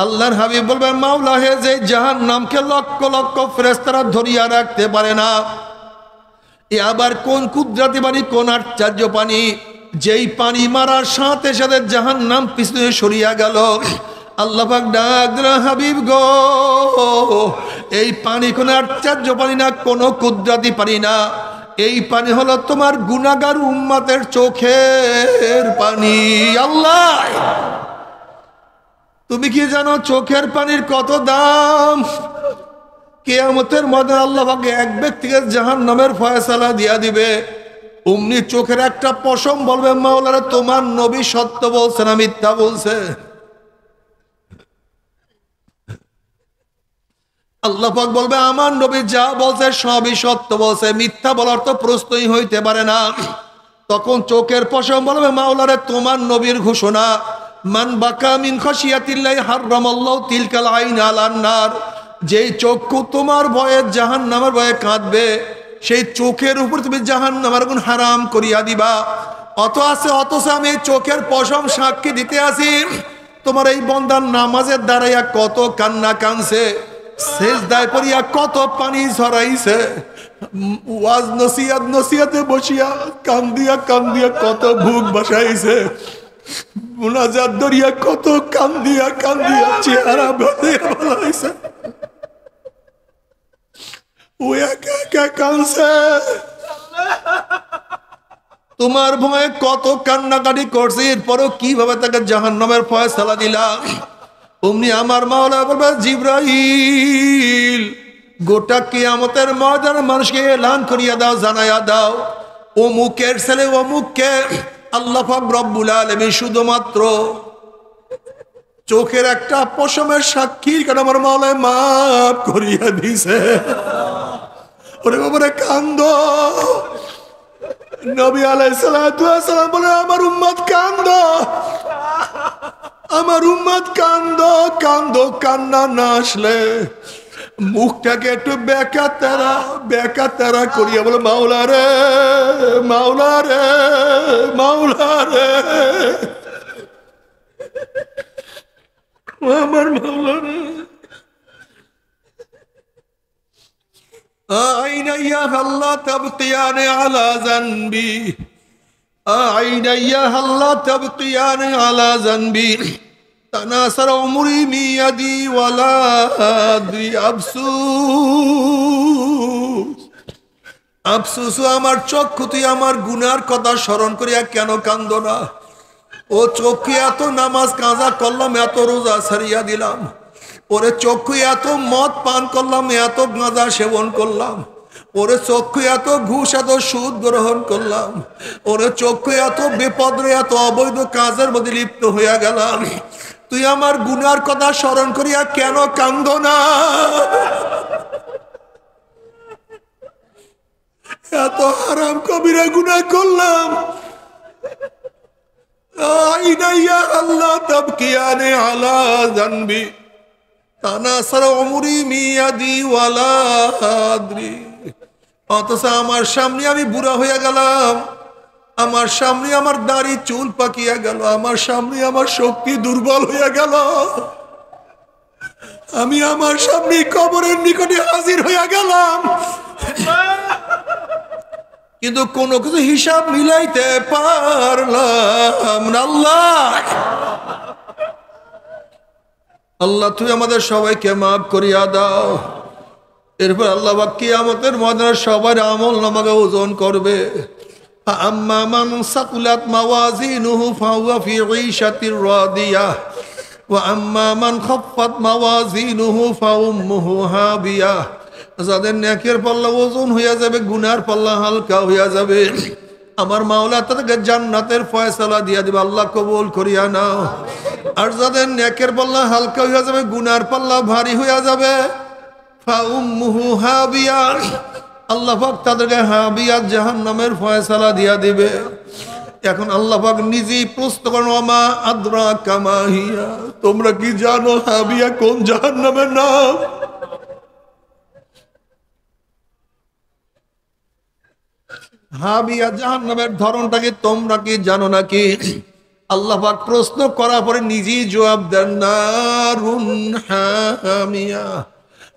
B: আল্লাহর হাবিব বলবে, মাওলা হে, যে জাহান্নামকে লক্ষ লক্ষ ফেরেশতারা ধরিয়া রাখতে পারে না, এ আবার কোন কুদরতি পানি, কোন আশ্চর্য পানি, যেই পানি মারার সাথে সাথে জাহান্নাম পিছনে সরিয়া গেল। আল্লাহ পাক ডাক দিলেন, হাবিব গো, এই পানি কোনো আশ্চর্য পানি না, কোনো কুদরতি পানি না, এই পানি হলো তোমার গুনাহগার উম্মতের চোখের পানি। আল্লাহ, তুমি কি জানো চোখের পানির কত দাম? কিয়ামতের মধ্যে আল্লাহ পাক এক ব্যক্তিকে জাহান্নামের ফয়সালা দিয়া দিবে। অমনি চোখের একটা পশম বলবে, মাওলানা তোমার নবী সত্য বলছে না মিথ্যা বলছে? আল্লাহ পাক বলবে, আমার নবী যা বলছে সবই সত্য বলছে, মিথ্যা বলার তো প্রশ্নই হইতে পারে না। তখন চোখের পশম বলবে, মাওলানা তোমার নবীর ঘোষণা, মান বাকা মিন খাশিয়াতিল্লাহি হারামাল্লাহু তিলকাল আইন আলান নার। যেই চক্ষু তোমার ভয়ে জাহান্নামের ভয়ে কাঁদবে, সেই চোখের উপর তুমি জাহান্নামের আগুন হারাম করিয়া দিবা। অথচ আমি চোখের পশম সাক্ষী দিতে আসি, তোমার এই বান্দার নামাজের দাঁড়াইয়া কত কান্না কানছে, সেজদায় পড়িয়া কত পানি ঝরাইছে, ওয়াজ নসিয়াতে বসিয়া কান্দিয়া কান্দিয়া কত ভুক বসাইছে, মুনাজাত দরিয়া কত কান্দিয়া কান্দিয়া চেহারা বদলাইছে, ও একা একা কাঁদছে। তোমার ভয়ে কত কান্নাকাটি করছে, এরপরও কিভাবে তাকে জাহান্নামের ফয়সালা দিলাম। অমনি আমার মাওলা বলবে, জিবরাইল, গোটা কিয়ামতের ময়দানে মানুষকে এলান করিয়া দাও, জানাইয়া দাও, অমুকের ছেলে অমুককে আল্লাহ পাক রব্বুল আলামিন শুধুমাত্র চোখের একটা পশমের সাক্ষীর কারণে আমার মাওলায় মাফ করিয়া দিছে। ওরে বাবারে কান্দো। নবী আলাইহিস সালাতু ওয়াস সালাম বলে, আমার উম্মত কান্দো, আমার উম্মত কান্দো কান্দো, কান্না না আসলে মুখটাকে একটু বেকা তেরা করিয়া বলে, মাওলা রে মাওলা রে মাওলা রে, আমার মাওলা রে। আইনা ইয়া আল্লাহ তাবকিয়ানে আলা জানবি, আইনা ইয়া আল্লাহ তাবকিয়ানে আলা জানবি, তানাসার উমরি মিয়াদি ওয়ালা আদ্রি, আফসোস আমার চক্ষু, তুই আমার গুনার কথা স্মরণ করিয়া কেন কান্দো না? ও চক্ষু, এত নামাজ কাজা করলাম, এত রোজা ছাড়িয়া দিলাম, ওরে চক্ষু এত মদ পান করলাম, এত গাঁজা সেবন করলাম, ওরে চক্ষু এত ঘুষ এত সুদ গ্রহণ করলাম, ওরে চক্ষু এত বিপদে এত অবৈধ কাজের মধ্যে লিপ্ত হইয়া গেলাম, তুই আমার গুনার কথা স্মরণ করিয়া কেন কান্দো না? এত হারাম কবিরা গুনাহ করলাম। আইনা ইয়া আল্লাহ তাবকিয়ানে আলা জানবি, তানাসার উমরি মিয়াদি ওয়ালা আদ্রি। অথচ আমার সামনে আমি বুড়া হইয়া গেলাম, আমার সামনে আমার দাড়ি চুল পাকিয়া গেল, আমার সামনে আমার শক্তি দুর্বল হইয়া গেল, আমি আমার সামনে কবরের নিকটে হাজির হইয়া গেলাম, কিন্তু কোনো কিছু হিসাব মিলাইতে পারলাম না। আল্লাহ তুই আমাদের সবাইকে মাফ করিয়া দাও। এরপর আল্লাহ কিয়ামতের ময়দানে সবার আমল নামাকে ওজন করবে। আম্মা মান সাকুলাত মাওয়াজিনুহু ফাহুয়া ফি ঈশাতির রাদিয়াহ ওয়া আম্মা মান খাফফাত মাওয়াজিনুহু ফাউম্মুহু হাবিয়াহ। যাদের নেকের পাল্লা ওজন হইয়া যাবে, গুনার পাল্লা হালকা হইয়া যাবে, আমার মাওলা তাদেরকে জান্নাতের ফয়সালা দিয়া দিবে, আল্লাহ কবুল করিয়া নাও। আর যাদের নেকের পাল্লা হালকা হইয়া যাবে, গুনার পাল্লা ভারী হইয়া যাবে, ফাউম্মুহু হাবিয়া, আল্লাহ পাক তাদেরকে হাবিয়া জাহান্নামের ফয়সালা দিয়া দিবে। এখন আল্লাহ পাক নিজেই প্রশ্ন করেন, ওমা আদরাকা মা হিয়া, তোমরা কি জানো হাবিয়া কোন জাহান্নামের নাম? হাবিয়া জাহান্নামের ধরনটাকে তোমরা কি জানো নাকি? আল্লাহ পাক প্রশ্ন করার পরে নিজেই জবাব দেন, নারুন হামিয়া।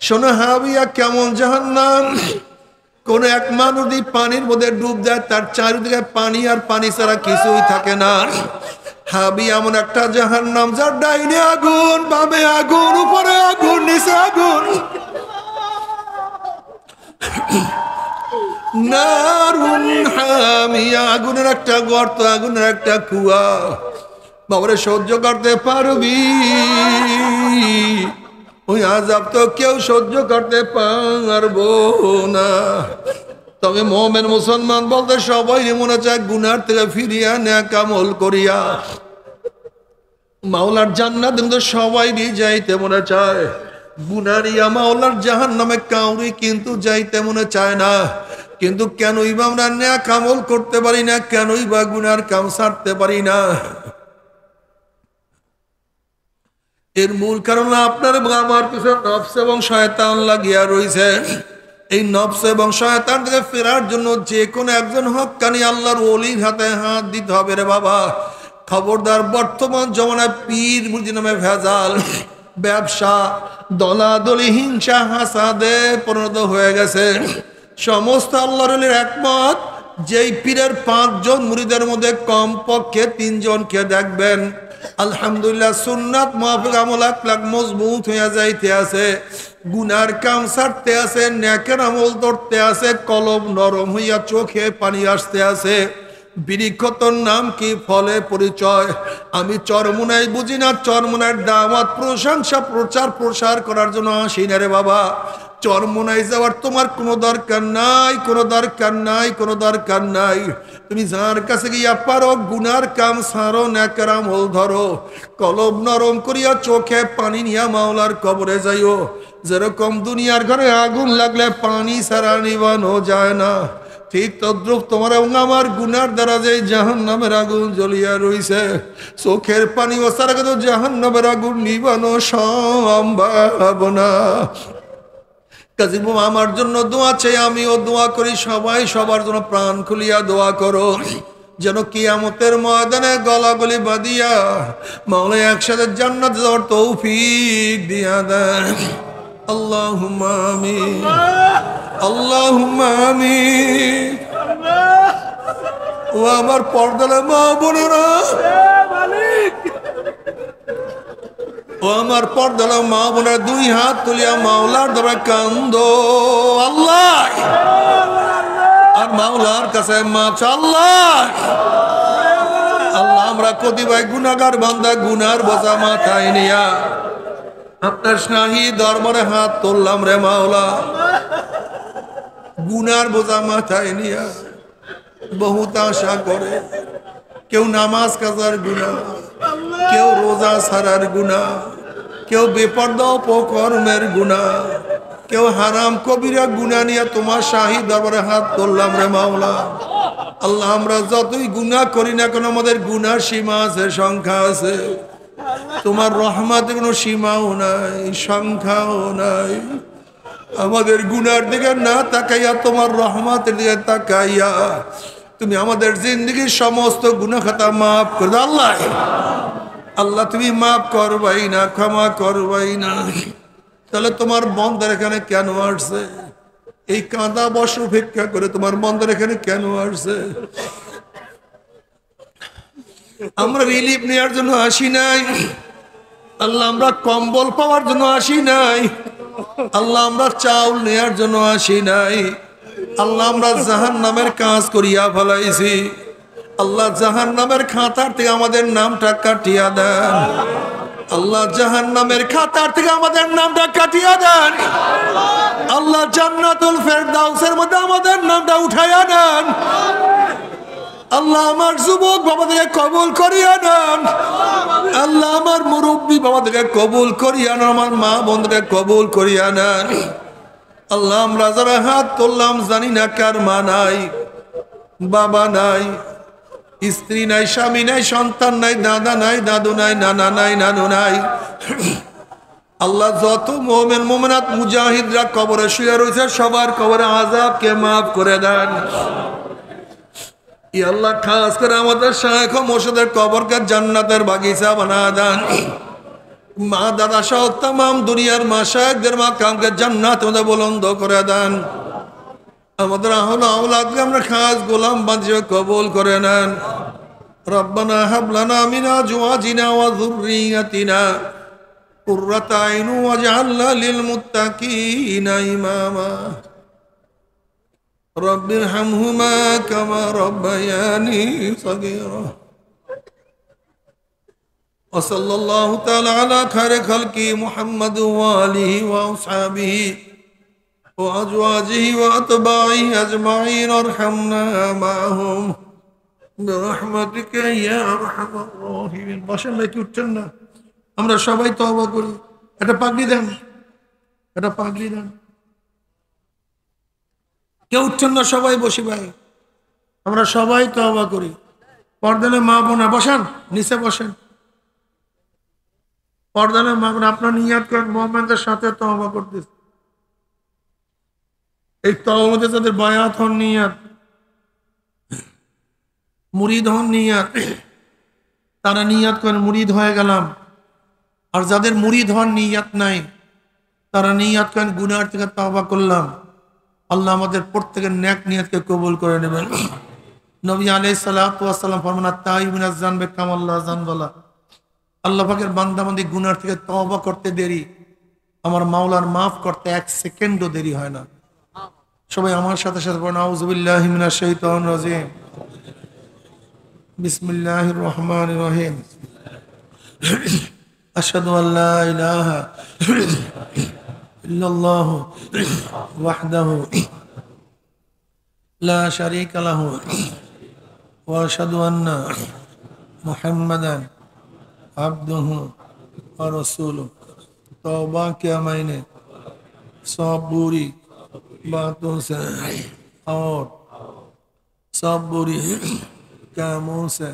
B: শোনো হাবিয়া কেমন জাহান্নাম, কোন এক মানুষ যদি পানির মধ্যে ডুব দেয়, তার চারিদিকে পানি আর পানি ছাড়া কিছুই থাকে না। হাবি এমন একটা জাহান্নাম যার ডাইনে আগুন, বামে আগুন, উপরে আগুন, নিচে আগুন। নারুন হামিয়া, আগুনের একটা গর্ত, আগুনের একটা কুয়া। বাবারে সহ্য করতে পারবি? ওই আযাব তো কেউ সহ্য করতে পারবো না। তবে মুমিন মুসলমান বলতে সবাই মনে চায় গুনার থেকে ফিরিয়া নেক আমল করিয়া মাওলার জান্নাত কিন্তু সবাই যাইতে মনে চায়। গুনারিয়া মাওলার জাহান্নামে কাউরি কিন্তু যাইতে মনে চায় না। কিন্তু কেনই বা আমরা নেক আমল করতে পারি না, কেনই বা গুনার কাম ছাড়তে পারি না? এর মূল কারণ আপনার আমার পিছনে নফস এবং শয়তান লাগিয়া রয়েছে। এই নফস এবং শয়তান থেকে ফেরার জন্য যে কোনো একজন হক্কানি আল্লাহর ওলির হাতে হাত দিতে হবে রে বাবা। খবরদার, বর্তমান জমানায় পীর মুরিদ নামে ভেজাল, ব্যবসা, দলাদলি, হিংসা, হাসাদে পরিণত হয়ে গেছে। সমস্ত আল্লাহর ওলির একমত, যেই পীরের 5 জন মুরিদের মধ্যে কমপক্ষে 3 জনকে দেখবেন আলহামদুলিল্লাহ সুন্নাত মুআফিক আমল আকলাক মজবুত হইয়া যাইতে আছে, গুনার কাম ছাড়তে আছে, নেকের আমল ধরতে আছে, কলব নরম হইয়া চোখে পানি আসতে আছে। বৃক্ষতর নাম কি, ফলে পরিচয়। আমি চরমুনাই বুঝি না, চরমুনার দাওয়াত প্রশংসা প্রচার প্রসার করার জন্য আসি না রে বাবা। চরমুনাই যাওয়ার তোমার কোনো দরকার নাই, কোনো দরকার নাই, কোনো দরকার নাই। তুমি যার কাছে গিয়া পারো গুনার কাম সারো, নেকের আমল ধরো, কলব নরম করিয়া চোখে পানি নিয়া মাওলার কবরে যাইও। যেরকম দুনিয়ার ঘরে আগুন লাগলে পানি ছাড়া নিবানো যায় না, ঠিক তদ্রুপ তোমার এবং আমার গুনার দ্বারা যে জাহান্নামের আগুন জ্বলিয়া রইছে, চোখের পানি ওসার আগে তো জাহান্নামের আগুন নিবানো সম্ভব না। কাজী আমার জন্য দোয়া চাই, আমিও দোয়া করি, সবাই সবার জন্য প্রাণ খুলিয়া দোয়া করো, যেন কিয়ামতের ময়দানে গলাগলি বাঁধিয়া মাওলা একসাথে জান্নাত যাওয়ার তৌফিক দিয়া দেন। আল্লাহুম্মা আমিন, আল্লাহুম্মা আমিন। ও আমার পর্দার মা বোনেরা, ও আমার পর্দার মা বোনেরা, 2 হাত তুলিয়া মাওলার দ্বারা কান্দো আল্লাহ, আর মাওলার কাছে মাছ আল্লাহ। আল্লাহ আমরা কতিপয় গুনাহগার বান্দা, গুনার বোঝা মাথায় নিয়া আপনার শাহী দরবারে হাত তুললাম রে মাওলা। গুনার বোঝা মাথায় নিয়া বহুত আশা করে, কেউ নামাজ কাজার গুনাহ, কেউ রোজা ছাড়ার গুনাহ, কেউ বেপরদা অপকর্মের গুনাহ, কেউ হারাম কবিরা গুনাহ নিয়ে তোমার শাহী দরবারে হাত তুললাম রে মাওলা। আল্লাহ আমরা যতই গুনাহ করি না কেন, আমাদের গুনার সীমা আছে, সংখ্যা আছে। তোমার রহমতের কোনো সীমাও নাই, সংখ্যাও নাই। আমাদের গুনার দিকে না তাকাইয়া তোমার রহমতের দিকে তাকাইয়া তুমি আমাদের জিন্দগির সমস্ত গুনাহ খাতা মাফ করে দাও আল্লাহ। আল্লাহ তুমি মাফ করবাই না, ক্ষমা করবাই না। তাহলে তোমার বন্দার এখানে কেন আসছে? এই কাঁদা বর্ষ উপেক্ষা করে তোমার বন্দার এখানে কেন আসছে? আমরা রিলিফ নেওয়ার জন্য আসি নাই আল্লাহ, আমরা কম্বল পাওয়ার জন্য আসি নাই আল্লাহ, আমরা চাউল নেওয়ার জন্য আসি নাই আল্লাহ, আমরা জাহান্নামের কাজ করিয়া ফেলাইছি আল্লাহ। জাহান্নামের খাতার থেকে আমাদের নামটা কাটিয়া দেন আল্লাহ, জাহান্নামের খাতার থেকে আমাদের নামটা কাটিয়া দেন আল্লাহ। জান্নাতুল ফেরদাউসের মধ্যে আমাদের নামটা উঠাইয়া দেন আল্লাহ। আমার যুবক বাবাদেরকে কবুল করিয়া নেন আল্লাহ, আমার মুরব্বী বাবাদেরকে কবুল করিয়া নেন, আমার মা বোনদেরকে কবুল করিয়া নেন আল্লাহ। আমরা যারা হাত তুললাম জানি না কার মা নাই, বাবা নাই, স্ত্রী নাই, স্বামী নাই, সন্তান নাই, দাদা নাই, দাদু নাই, নানা নাই, নানু নাই আল্লাহ। যত মুমিন মুমিনাত মুজাহিদরা কবরে শুয়ে রয়েছে সবার কবরে আযাবকে মাফ করে দেন আল্লাহ। খাস করে আমাদের শায়েখ ও মুর্শিদের কবরকে জান্নাতের বাগিচা বানা দেন। মা দাদা সহ তামাম দুনিয়ার মাশায়েখদের মাকামকে জান্নাতের মধ্যে বুলন্দ করে দেন। আমাদের আহলে আওলাদকে আমরা খাস গোলাম বানিয়ে কবুল করে নেন ربنا هب لنا من أزواجنا وذريتنا قرة أعين واجعلنا للمتقين إماما رب ارحمهما كما ربياني صغيرا وصلى الله تعالى على خير خلقه محمد وآله وأصحابه وأزواجه وأتباعه أجمعين ارحمنا معهم برحمتك يا أرحم الراحمين বসেন নাকি উঠছেন না আমরা সবাই তওবা করি এটা পাগড়ি দেন এটা পাগড়ি দেন কেউ উঠছেন না সবাই বসি ভাই আমরা সবাই তওবা করি পর্দানে মা বোনা বসেন নিচে বসেন পর্দানে মা বোনা আপনার নিয়াত করেন মুহাম্মাদের সাথে তওবা করতেছে এই তওবার মধ্যে যাদের বায়াত হন নিয়াত মুরিদ হন নিয়াত তারা নিয়াত করেন মুরিদ হয়ে গেলাম আর যাদের মুরিদ হন নিয়াত নাই তারা নিয়াত করেন গুনার থেকে তওবা করলাম আল্লাহ আমাদের প্রত্যেকের নেক নিয়াতকে কবুল করে নেবেন নবী আলাইহিস সালাতু ওয়াস সালাম ফরমান আত-তাইবুনা যানবে কামাল্লাহ জানবালা আল্লাহ পাকের বান্দাবান্দি গুনার থেকে তওবা করতে দেরি আমার মাওলার মাফ করতে এক সেকেন্ডও দেরি হয় না সবাই আমার সাথে সাথে পড়ুন আউযু বিল্লাহি মিনাশ শাইতানির রাজিম বিসমিল্লাহির রহমানির রহিম আশহাদু আল্লা ইলাহা ইল্লাল্লাহু ওয়াহদাহু লা শারীকা লাহু ওয়া আশহাদু আন্না মুহাম্মাদান আবদুহু ওয়া রাসূলুহু तौबा किया मैंने सब बुरी बातों से और सब बुरी कामों से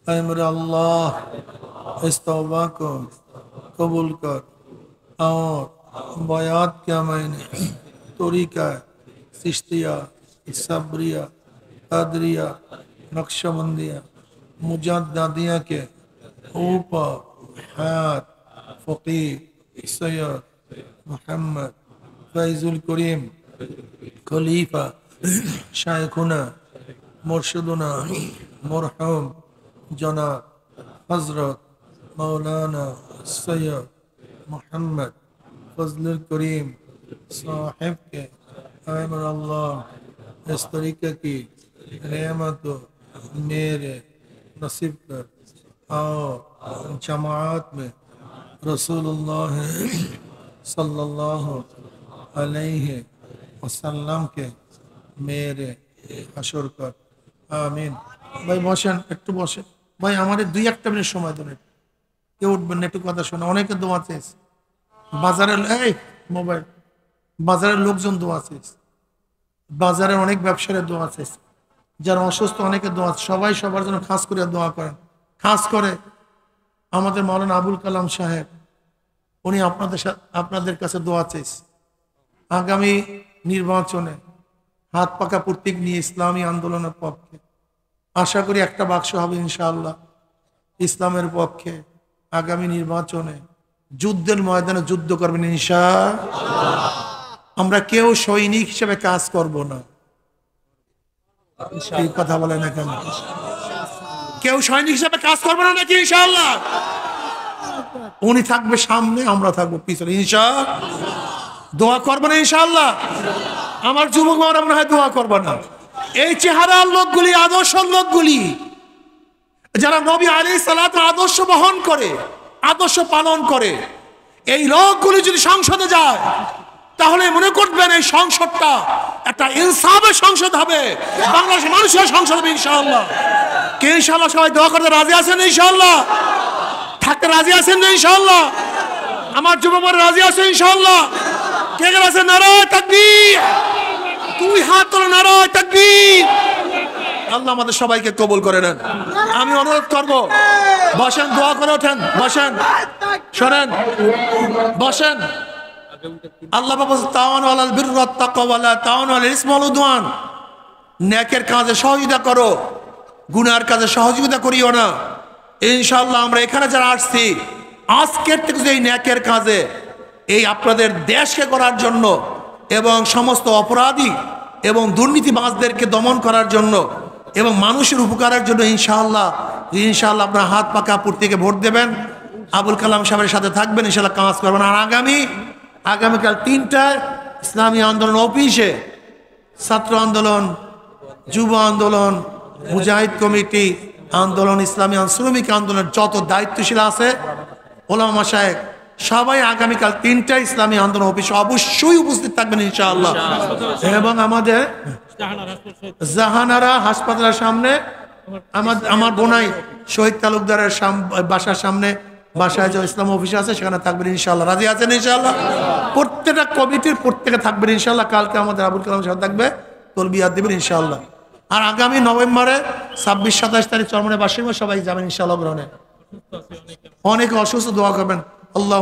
B: ऐ मेरे अल्लाह इस तौबा को कबूल कर और बयात किया मैंने तरीका चिश्तिया सब्रिया कदरिया नक्शबंदिया मुजद्दिया के ऊपर हाथ फकीर सैयद मोहम्मद फैजुल करीम खलीफा शायखुना मुर्शिदुना मरहूम जनाब हजरत मौलाना सैयद मोहम्मद फजलुल करीम साहिब के आमर अल्लाह इस तरीके की रहमत मेरे नसीब कर और जमात में रसूलुल्लाह सल्लल्लाहु अलैहि वसल्लम के मेरे हशर कर आमीन भाई বসেন একটু বসেন ভাই আমাদের 2-1 মিনিট সময় দেন কেউ উঠবেন না একটু কথা শুনে অনেকে দোয়া চাইছে বাজারে এই মোবাইল বাজারের লোকজন দোয়া চাইছে বাজারে অনেক ব্যবসায়ীরা দোয়া চাইছে যারা অসুস্থ অনেকে দোয়া সবাই সবার জন্য খাস করে দোয়া করেন খাস করে আমাদের মাওলানা আবুল কালাম সাহেব উনি আপনাদের কাছে দোয়া চাইছে আগামী নির্বাচনে হাত পাকা প্রতীক নিয়ে ইসলামী আন্দোলনের পক্ষে আশা করি একটা বাক্স হবে ইনশাআল্লাহ ইসলামের পক্ষে আগামী নির্বাচনে যুদ্ধের ময়দানে যুদ্ধ করবেন ইনশাআল্লাহ আমরা কেউ সৈনিক হিসেবে কাজ করব না এই কথা বলে না কেন কেউ সৈনিক হিসেবে কাজ করবে না নাকি ইনশাআল্লাহ উনি থাকবে সামনে আমরা থাকবো পিছনে ইনশাআল্লাহ দোয়া করবেন ইনশাআল্লাহ আমার যুবক ভাইরা মনে হয় দোয়া করবে না এই চেহারার লোকগুলি আদর্শ লোকগুলি যারা নবী আলাইহিস সালাতু আদর্শ বহন করে আদর্শ পালন করে এই লোকগুলি যদি সংসদে যায় তাহলে মনে করবেন এই সংসদটা একটা ইনসাফের সংসদ হবে বাংলাদেশের মানুষের সংসদ হবে ইনশাআল্লাহ কে ইনশাআল্লাহ সবাই দোয়া করতে রাজি আছেন ইনশাআল্লাহ থাকতে রাজি আছেন না ইনশাআল্লাহ আমার যুবকরা রাজি আছে ইনশাআল্লাহ কে কে আছে নারায়ে তাকবীর দুই হাত তোলো নারায়ে তাকবীর আল্লাহ আমাদের সবাইকে কবুল করে নেন আমি অনুরোধ করব বসেন দোয়া করে ওঠেন বসেন শুনেন বসেন আল্লাহ বাবা তাওয়ানু আলাল বিররি ওয়াত তাকওয়া ওয়া লা তাওয়ানু আলাল ইসমি ওয়াল উদওয়ান নেকের কাজে সহযোগিতা করো গুনার কাজে সহযোগিতা করিও না ইনশাআল্লাহ আমরা এখানে যারা আসছি আজকের থেকে এই নেকের কাজে এই আপনাদের দেশকে করার জন্য এবং সমস্ত অপরাধী এবং দুর্নীতিবাজদেরকে দমন করার জন্য এবং মানুষের উপকারের জন্য ইনশাআল্লাহ ইনশাআল্লাহ আপনার হাত পা কাপড় থেকে ভোট দেবেন, আবুল কালাম সাহেবের সাথে থাকবেন, ইনশাআল্লাহ কাজ করবেন। আর আগামীকাল 3টায় ইসলামী আন্দোলন অফিসে ছাত্র আন্দোলন, যুব আন্দোলন, মুজাহিদ কমিটি আন্দোলন, ইসলামী শ্রমিক আন্দোলনের যত দায়িত্বশীল আছে ওলামা মাশায়েখ সবাই আগামীকাল 3টায় ইসলামী আন্দোলন অফিসে অবশ্যই উপস্থিত থাকবেন ইনশাআল্লাহ। এবং আমাদের জাহানারা হাসপাতালের সামনে আমার বোনাই শহীদ তালুকদারের বাসার সামনে বাসায় যে ইসলাম অফিস আছে সেখানে থাকবেন ইনশাআল্লাহ। রাজি আছেন ইনশাআল্লাহ? প্রত্যেকটা কমিটির প্রত্যেকে থাকবেন ইনশাআল্লাহ। কালকে আমাদের আবুল কালাম সাহেব থাকবে, তলবিয়াত দিবেন ইনশাআল্লাহ। আর আগামী নভেম্বরে 26-27 তারিখ চরমনে বাসিমা সবাই যাবেন ইনশাআল্লাহ গ্রহণে। অনেক অসুস্থ, দোয়া করবেন। আল্লাহ